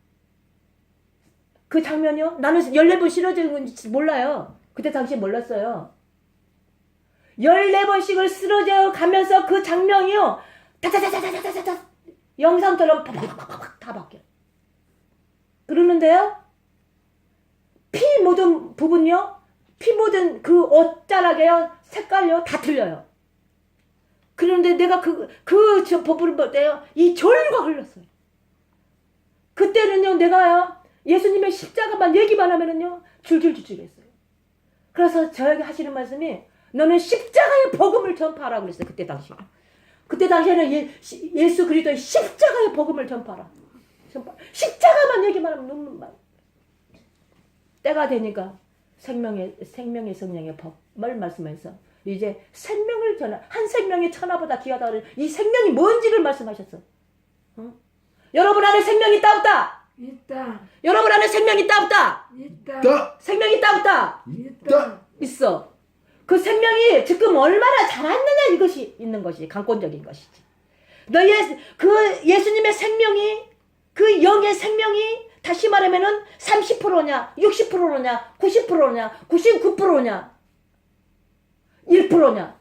그 장면이요? 나는 14번 쓰러진 건지 몰라요. 그때 당시에 몰랐어요. 14번씩을 쓰러져 가면서 그 장면이요. 다다다다다다다다 영상처럼 팍팍팍팍 다 박혀. 그러는데요. 피 묻은 부분요, 피 묻은 그 옷자락에요, 색깔요, 다 틀려요. 그런데 내가 저 부분을 볼 때요, 이 졸과 흘렀어요. 그때는요, 내가요, 예수님의 십자가만 얘기만 하면은요, 줄줄줄줄 했어요. 그래서 저에게 하시는 말씀이, 너는 십자가의 복음을 전파하라고 그랬어요. 그때 당시. 그때 당시에는 예수 그리스도의 십자가의 복음을 전파하라. 십자가만 얘기만 하면 눈물만. 때가 되니까 생명의 성령의 법을 말씀해서 이제 생명을 전하, 한 생명이 천하보다 귀하다. 이 생명이 뭔지를 말씀하셨어. 어? 여러분 안에 생명이 있다 없다? 있다. 여러분 안에 생명이 있다 없다? 있다. 생명이 있다 없다? 있다. 있어. 그 생명이 지금 얼마나 자랐느냐, 이것이 있는 것이 강권적인 것이지. 너의 그 예수님의 생명이, 그 영의 생명이 다시 말하면은 30%냐 60%냐 90%냐 99%냐 1%냐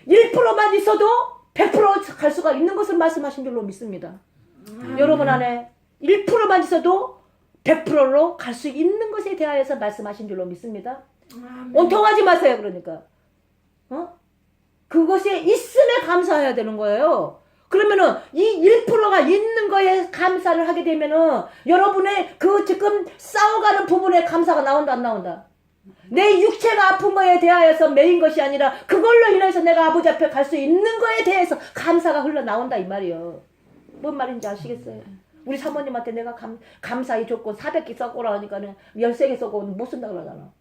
1%만 있어도 100% 갈 수가 있는 것을 말씀하신 줄로 믿습니다. 여러분 안에 1%만 있어도 100%로 갈 수 있는 것에 대하여서 말씀하신 줄로 믿습니다. 온통하지 마세요. 그러니까 그것이 있음에 감사해야 되는 거예요. 그러면은 이 1%가 있는 거에 감사를 하게 되면은 여러분의 그 지금 싸워가는 부분에 감사가 나온다 안 나온다? 내 육체가 아픈 거에 대하여서 매인 것이 아니라 그걸로 인해서 내가 아버지 앞에 갈 수 있는 거에 대해서 감사가 흘러나온다 이 말이에요. 뭔 말인지 아시겠어요? 우리 사모님한테 내가 감사히 줬고 400개 써고라 하니까는 13개 써고 못 쓴다 그러잖아.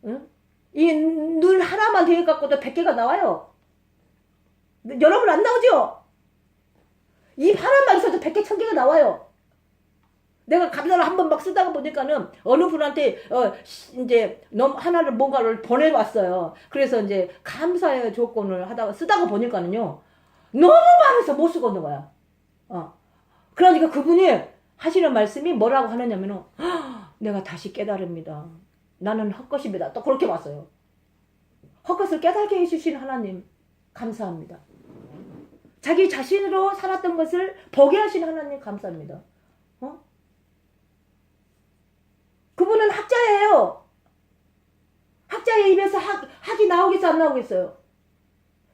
응? 이 눈 하나만 되게 갖고도 100개가 나와요. 여러분 안 나오죠? 입 하나만 있어도 100개 1000개가 나와요. 내가 감사를 한번 막 쓰다가 보니까는 어느 분한테 이제 하나를 뭔가를 보내왔어요. 그래서 이제 감사의 조건을 하다가 쓰다가 보니까는요, 너무 많아서 못 쓰고 있는 거야. 그러니까 그분이 하시는 말씀이 뭐라고 하느냐면은, 내가 다시 깨달습니다. 나는 헛것입니다. 또 그렇게 왔어요. 헛것을 깨닫게 해주신 하나님 감사합니다. 자기 자신으로 살았던 것을 보게 하신 하나님 감사합니다. 그분은 학자예요. 학자의 입에서 학이 나오겠어요? 안 나오겠어요?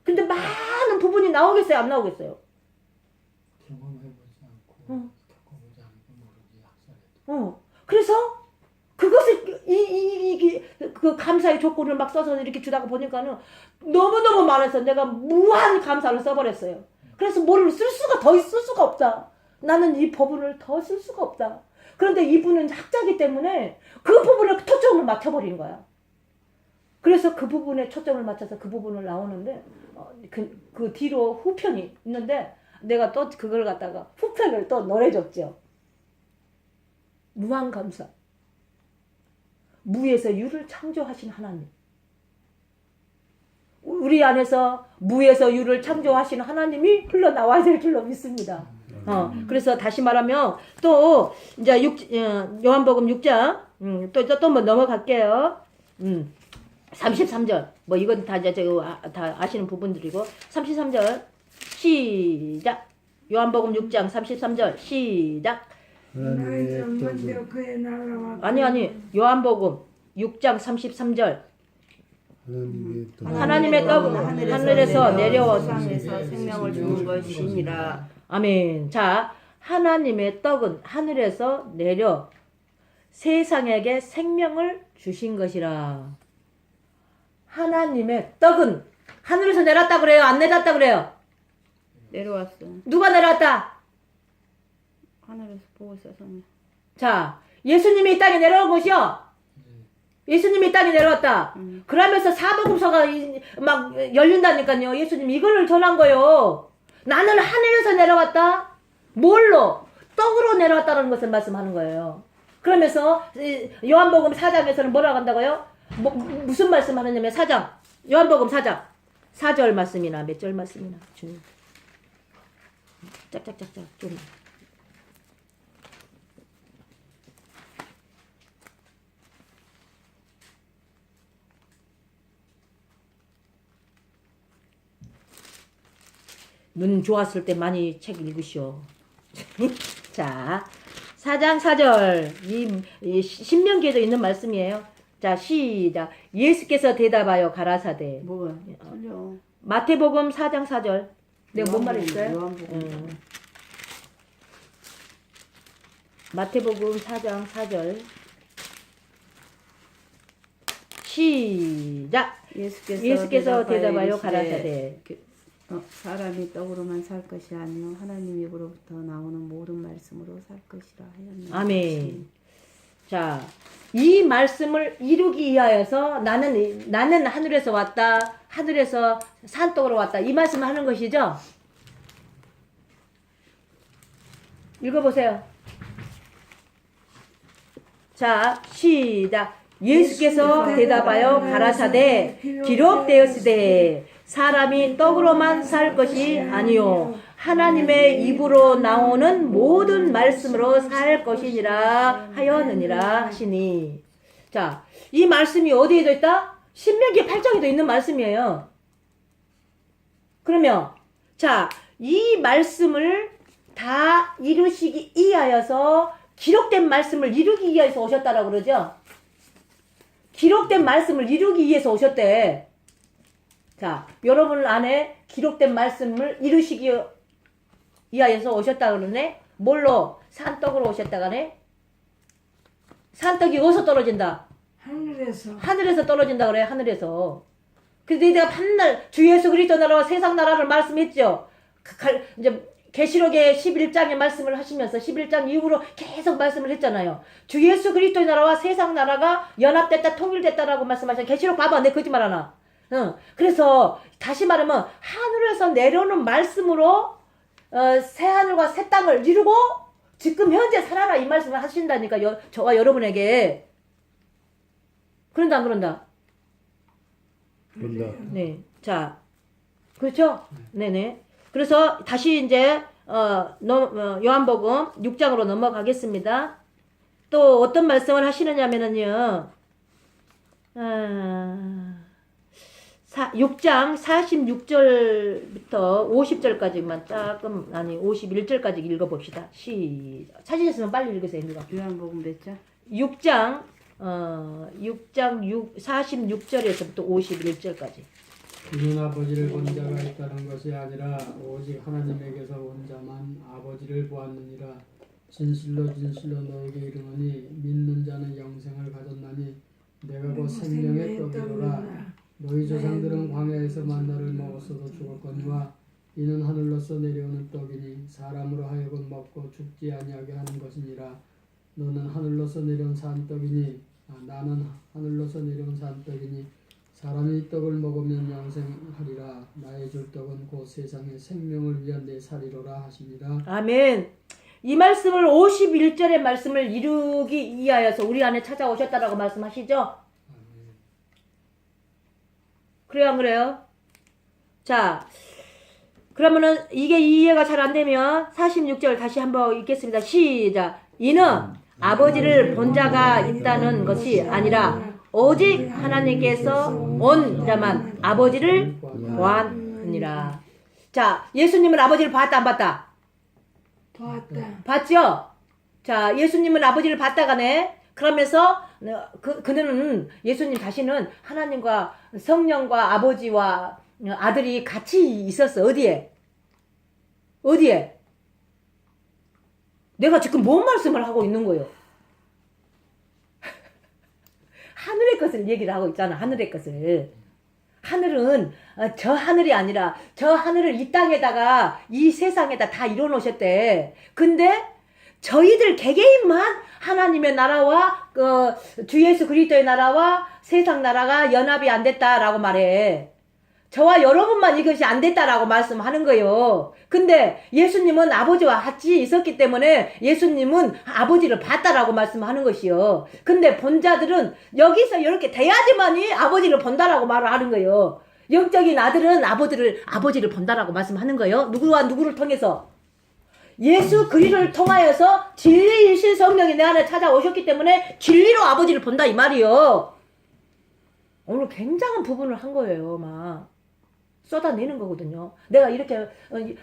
근데 많은 부분이 나오겠어요? 안 나오겠어요? 경험해보지 않고 겪어보지 않고 모르지 학살해도. 그래서 그것을 그 감사의 조건을 막 써서 이렇게 주다가 보니까는 너무너무 많아서 내가 무한 감사를 써버렸어요. 그래서 뭐를 쓸 수가 없다. 나는 이 부분을 더 쓸 수가 없다. 그런데 이분은 학자이기 때문에 그 부분에 초점을 맞춰버린 거야. 그래서 그 부분에 초점을 맞춰서 그 부분을 나오는데 그 뒤로 후편이 있는데 내가 또 그걸 갖다가 후편을 또 노래줬죠. 무한 감사. 무에서 유를 창조하신 하나님. 우리 안에서 무에서 유를 창조하신 하나님이 흘러나와야 될 줄로 믿습니다. 그래서 다시 말하면 또 이제 요한복음 6장 또 한번 넘어갈게요. 33절 뭐 이건 다 이제 다 아시는 부분들이고 33절 시작. 요한복음 6장 33절 시작. 나의 먼저 그의 나라와 아니 요한복음 6장 33절 하나님의 떡은 하늘에서 내려와 세상에서 생명을 주는 것이니라. 아멘. 자, 하나님의 떡은 하늘에서 내려 세상에게 생명을 주신 것이라. 하나님의 떡은 하늘에서 내렸다 그래요? 안 내렸다 그래요? 내려왔어. 누가 내려왔다? 하늘에서 보고 있어서. 자, 예수님이 이 땅에 내려온 것이요. 예수님이 이 땅에 내려왔다. 그러면서 사복음서가 막 열린다니까요. 예수님 이걸 전한 거예요. 나는 하늘에서 내려왔다. 뭘로? 떡으로 내려왔다는 것을 말씀하는 거예요. 그러면서 요한복음 4장에서는 뭐라고 한다고요? 무슨 말씀하느냐면 4장. 요한복음 4장. 4절 말씀이나 몇 절 말씀이나 주님. 짝짝짝짝 좀. 눈 좋았을 때 많이 책 읽으시오. 자, 4장 4절. 이 신명기에도 있는 말씀이에요. 자, 시작. 예수께서 대답하여 가라사대. 뭐야? 틀려. 마태복음 4장 4절. 내가 뭔 말했어요? 요한복음. 마태복음 4장 4절. 시작. 예수께서 대답하여 가라사대. 사람이 떡으로만 살 것이 아니요 하나님 입으로부터 나오는 모든 말씀으로 살 것이라 하였네. 아멘. 자, 이 말씀을 이루기 위하여서 나는 하늘에서 왔다. 하늘에서 산떡으로 왔다. 이 말씀을 하는 것이죠. 읽어보세요. 자, 시작. 예수께서 대답하여 가라사대 기록되었으되 사람이 떡으로만 살 것이 아니요 하나님의 입으로 나오는 모든 말씀으로 살 것이니라 하였느니라 하시니. 자, 이 말씀이 어디에도 있다? 신명기 8장에도 있는 말씀이에요. 그러면 자, 이 말씀을 다 이루시기 위하여서 기록된 말씀을 이루기 위해서 오셨다라고 그러죠. 기록된 말씀을 이루기 위해서 오셨대. 자, 여러분 안에 기록된 말씀을 이루시기 위하여서 오셨다 그러네. 뭘로? 산떡으로 오셨다가네. 산떡이 어디서 떨어진다? 하늘에서. 하늘에서 떨어진다 그래. 하늘에서. 그래서 내가 판날 주 예수 그리스도 나라와 세상 나라를 말씀했죠. 이제 계시록의 11장의 말씀을 하시면서 11장 이후로 계속 말씀을 했잖아요. 주 예수 그리스도의 나라와 세상 나라가 연합됐다 통일됐다라고 말씀하셨어요. 계시록 봐봐. 내 거짓말 하나. 응. 그래서 다시 말하면 하늘에서 내려오는 말씀으로 새 하늘과 새 땅을 이루고 지금 현재 살아라 이 말씀을 하신다니까. 저와 여러분에게. 그런다 안 그런다? 그런다. 네. 자, 그렇죠? 네네. 그래서 다시 이제 요한복음 6장으로 넘어가겠습니다. 또 어떤 말씀을 하시느냐면은요. 6장 46절부터 50절까지만 조금 아니 51절까지 읽어봅시다. 찾으셨으면 빨리 읽으세요. 누가? 요한복음 몇 장? 6장 46절에서부터 51절까지. 이는 아버지를 본 자가 있다는 것이 아니라 오직 하나님에게서 온 자만 아버지를 보았느니라. 진실로 진실로 너에게 이르노니 믿는 자는 영생을 가졌나니 내가 곧 생명의 떡이로라. 너희 조상들은 광야에서 만나를 먹었어도 죽었거니와 이는 하늘로서 내려오는 떡이니 사람으로 하여금 먹고 죽지 아니하게 하는 것이니라. 너는 하늘로서 내려온 산떡이니 나는 하늘로서 내려온 산떡이니 사람이 이 떡을 먹으면 영생하리라. 나의 줄 떡은 곧 세상의 생명을 위한 내 살이로라 하시니라. 아멘. 이 말씀을 51절의 말씀을 이루기 위하여서 우리 안에 찾아오셨다라고 말씀하시죠? 그래요 안 그래요? 자, 그러면은 이게 이해가 잘 안 되면 46절 다시 한번 읽겠습니다. 시작. 이는 아버지를 본 자가 있다는 것이 아니라 오직 하나님께서 온 자만 아버지를 보았느니라. 자, 예수님은 아버지를 봤다 안 봤다? 보았다. 봤죠? 자, 예수님은 아버지를 봤다가네. 그러면서 그는 예수님 자신은 하나님과 성령과 아버지와 아들이 같이 있었어. 어디에? 어디에? 내가 지금 뭔 말씀을 하고 있는 거예요? 하늘의 것을 얘기를 하고 있잖아. 하늘의 것을. 하늘은 저 하늘이 아니라 저 하늘을 이 땅에다가 이 세상에다 다 이뤄놓으셨대. 근데 저희들 개개인만 하나님의 나라와 주 예수 그리스도의 나라와 세상 나라가 연합이 안 됐다라고 말해. 저와 여러분만 이것이 안 됐다라고 말씀하는 거예요. 근데 예수님은 아버지와 같이 있었기 때문에 예수님은 아버지를 봤다라고 말씀하는 것이요. 근데 본자들은 여기서 이렇게 돼야지만이 아버지를 본다라고 말을 하는 거예요. 영적인 아들은 아버지를 본다라고 말씀하는 거예요. 누구와 누구를 통해서? 예수 그리스도를 통하여서 진리이신 성령이 내 안에 찾아오셨기 때문에 진리로 아버지를 본다 이 말이요. 오늘 굉장한 부분을 한 거예요. 막 쏟아내는 거거든요. 내가 이렇게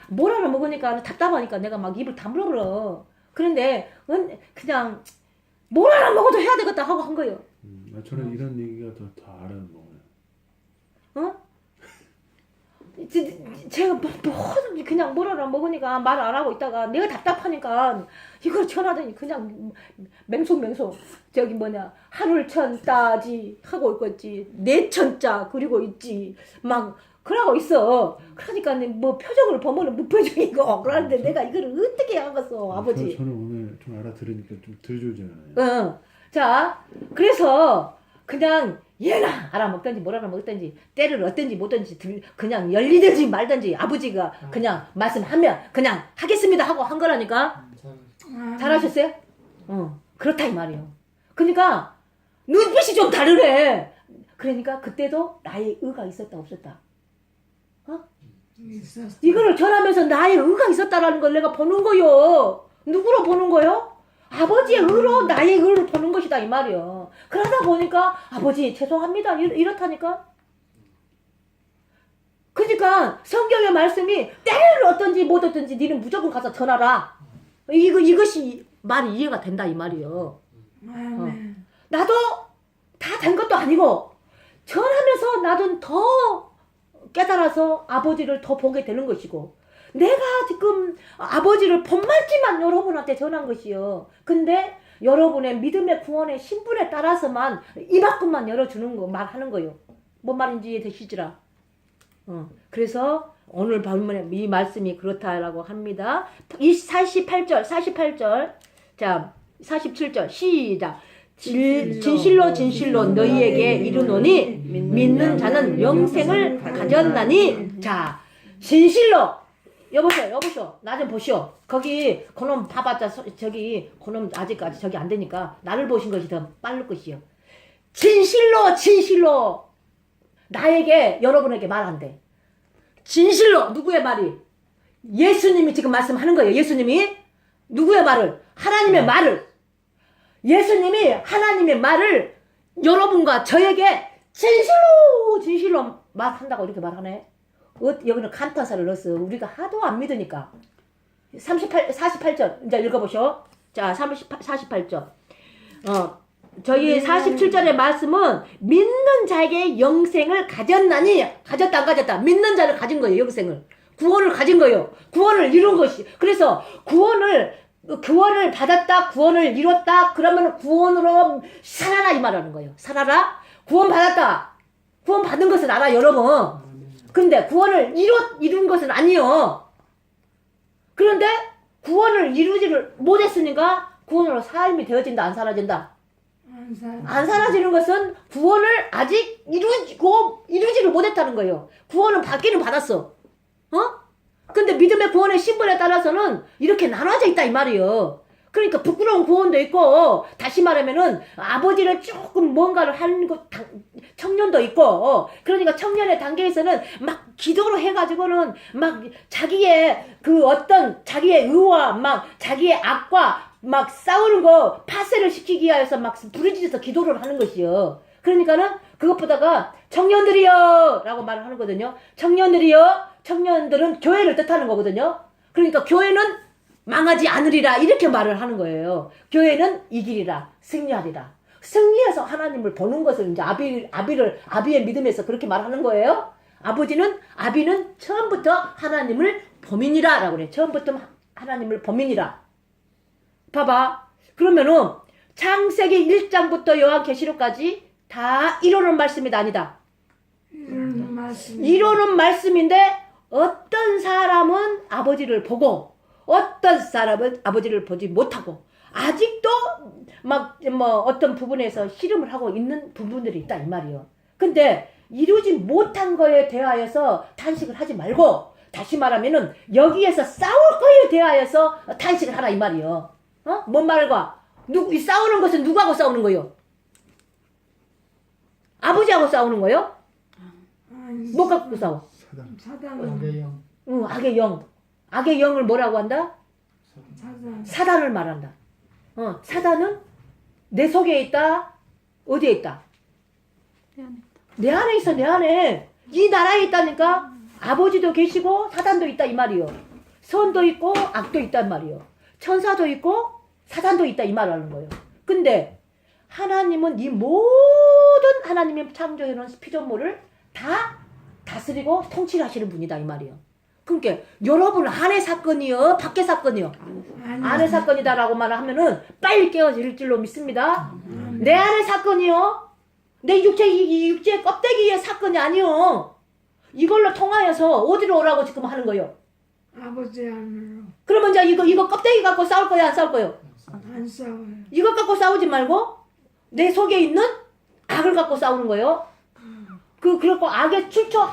뭘 하나 먹으니까 답답하니까 내가 막 입을 다물어버려. 그런데 그냥 뭘 하나 먹어도 해야 되겠다 하고 한 거예요. 저는 이런 얘기가 더 알아먹어요. 어? 제가 그냥 뭘 하나 먹으니까 말 안 하고 있다가 내가 답답하니까 이걸 전하더니 그냥 맹송맹송 저기 뭐냐 하늘천 따지 하고 있겠지 내천자 그리고 있지 막 그러고 있어. 그러니까 뭐 표정을 보면은 무표정이고 그러는데 내가 이거를 어떻게 하겠어 아버지. 저는 오늘 좀 알아들으니까 좀 덜 좋잖아요. 응. 자 그래서 그냥 얘나 알아먹든지 뭘 알아먹든지 때를 얻든지 못든지 그냥 열리든지 말든지 아버지가 그냥 말씀하면 그냥 하겠습니다 하고 한 거라니까. 잘하셨어요? 그렇다 이 말이에요. 그러니까 눈빛이 좀 다르네. 그러니까 그때도 나의 의가 있었다 없었다. 있었어. 이거를 전하면서 나의 의가 있었다라는 걸 내가 보는 거요. 누구로 보는 거요? 아버지의 의로 나의 의를 보는 것이다 이 말이요. 그러다 보니까 아버지 죄송합니다 이렇다니까. 그러니까 성경의 말씀이 때를 얻든지 못 얻든지 니는 무조건 가서 전하라. 이것이 말이 이해가 된다 이 말이요. 아멘. 나도 다 된 것도 아니고 전하면서 나도 더 깨달아서 아버지를 더 보게 되는 것이고 내가 지금 아버지를 본말지만 여러분한테 전한 것이요. 근데 여러분의 믿음의 구원의 신분에 따라서만 이만큼만 열어주는 거 말하는 거요. 뭔 말인지 이해되시지라. 그래서 오늘 본문에 이 말씀이 그렇다라고 합니다. 48절 자 47절 시작. 진실로 진실로 너희에게 이르노니 믿는 자는 영생을 가졌나니. 자 진실로 여보쇼 나 좀 보시오. 거기 그놈 봐봤자 저기 그놈 아직까지 저기 안 되니까 나를 보신 것이 더 빠를 것이요. 진실로 나에게 여러분에게 말한대. 진실로 누구의 말이? 예수님이 지금 말씀하는 거예요. 예수님이 누구의 말을? 하나님의 말을. 예수님이 하나님의 말을 여러분과 저에게 진실로 말한다고 이렇게 말하네. 여기는 감탄사를 넣었어. 우리가 하도 안 믿으니까. 48절 이제 읽어보쇼. 자 48절 저희 47절의 말씀은 믿는 자에게 영생을 가졌나니. 가졌다 안 가졌다. 믿는 자를 가진 거예요. 영생을. 구원을 가진 거예요. 구원을 이룬 것이. 그래서 구원을 받았다. 구원을 이뤘다. 그러면 구원으로 살아라 이 말하는 거예요. 살아라. 구원 받았다. 구원 받은 것은 알아 여러분. 근데 구원을 이룬 것은 아니요. 그런데 구원을 이루지를 못했으니까 구원으로 삶이 되어진다 안 사라진다? 안 사라지는 것은 구원을 아직 이루지를 못했다는 거예요. 구원은 받기는 받았어. 근데 믿음의 구원의 신분에 따라서는 이렇게 나눠져 있다 이 말이에요. 그러니까 부끄러운 구원도 있고 다시 말하면은 아버지를 조금 뭔가를 하는 청년도 있고 그러니까 청년의 단계에서는 막 기도로 해가지고는 막 자기의 자기의 의와 막 자기의 악과 막 싸우는 거 파쇄를 시키기 위해서 막 부르짖어서 기도를 하는 것이요. 그러니까는 그것보다가 청년들이여 라고 말을 하거든요. 청년들은 교회를 뜻하는 거거든요. 그러니까 교회는 망하지 않으리라 이렇게 말을 하는 거예요. 교회는 이기리라 승리하리라. 승리해서 하나님을 보는 것을 이제 아비의 믿음에서 그렇게 말하는 거예요. 아비는 처음부터 하나님을 범인이라 라고 그래. 처음부터 하나님을 범인이라. 봐봐. 그러면은 창세기 1장부터 요한계시록까지 다 이루는 말씀이 아니다. 이루는 말씀인데 어떤 사람은 아버지를 보고 어떤 사람은 아버지를 보지 못하고 아직도 어떤 부분에서 씨름을 하고 있는 부분들이 있다 이 말이에요. 근데 이루지 못한 거에 대하여서 탄식을 하지 말고 다시 말하면은 여기에서 싸울 거에 대하여서 탄식을 하라 이 말이에요. 뭔 말과 이 싸우는 것은 누구하고 싸우는 거예요? 아버지하고 싸우는 거예요? 뭐 갖고 싸워? 사단. 악의 영. 악의 영을 뭐라고 한다? 사단을 말한다. 사단은 내 속에 있다. 어디에 있다? 내 안에 있어. 내 안에. 이 나라에 있다니까. 아버지도 계시고 사단도 있다 이 말이요. 선도 있고 악도 있단 말이요. 천사도 있고 사단도 있다 이 말을 하는 거예요. 근데 하나님은 이 모든 하나님의 창조해놓은 피조물을 다 다스리고 통치를 하시는 분이다 이 말이에요. 그러니까 여러분 안의 사건이요 밖의 사건이요 안의 사건이다라고 말하면은 빨리 깨어질 줄로 믿습니다. 내 안의 사건이요 내 육체 이 육체 껍데기의 사건이 아니요 이걸로 통하여서 어디로 오라고 지금 하는 거예요. 아버지 안으로 그러면 이제 이거 껍데기 갖고 싸울 거야 안 싸울 거예요? 안 싸워요. 이것 갖고 싸우지 말고 내 속에 있는 악을 갖고 싸우는 거예요. 그렇고 악의 출처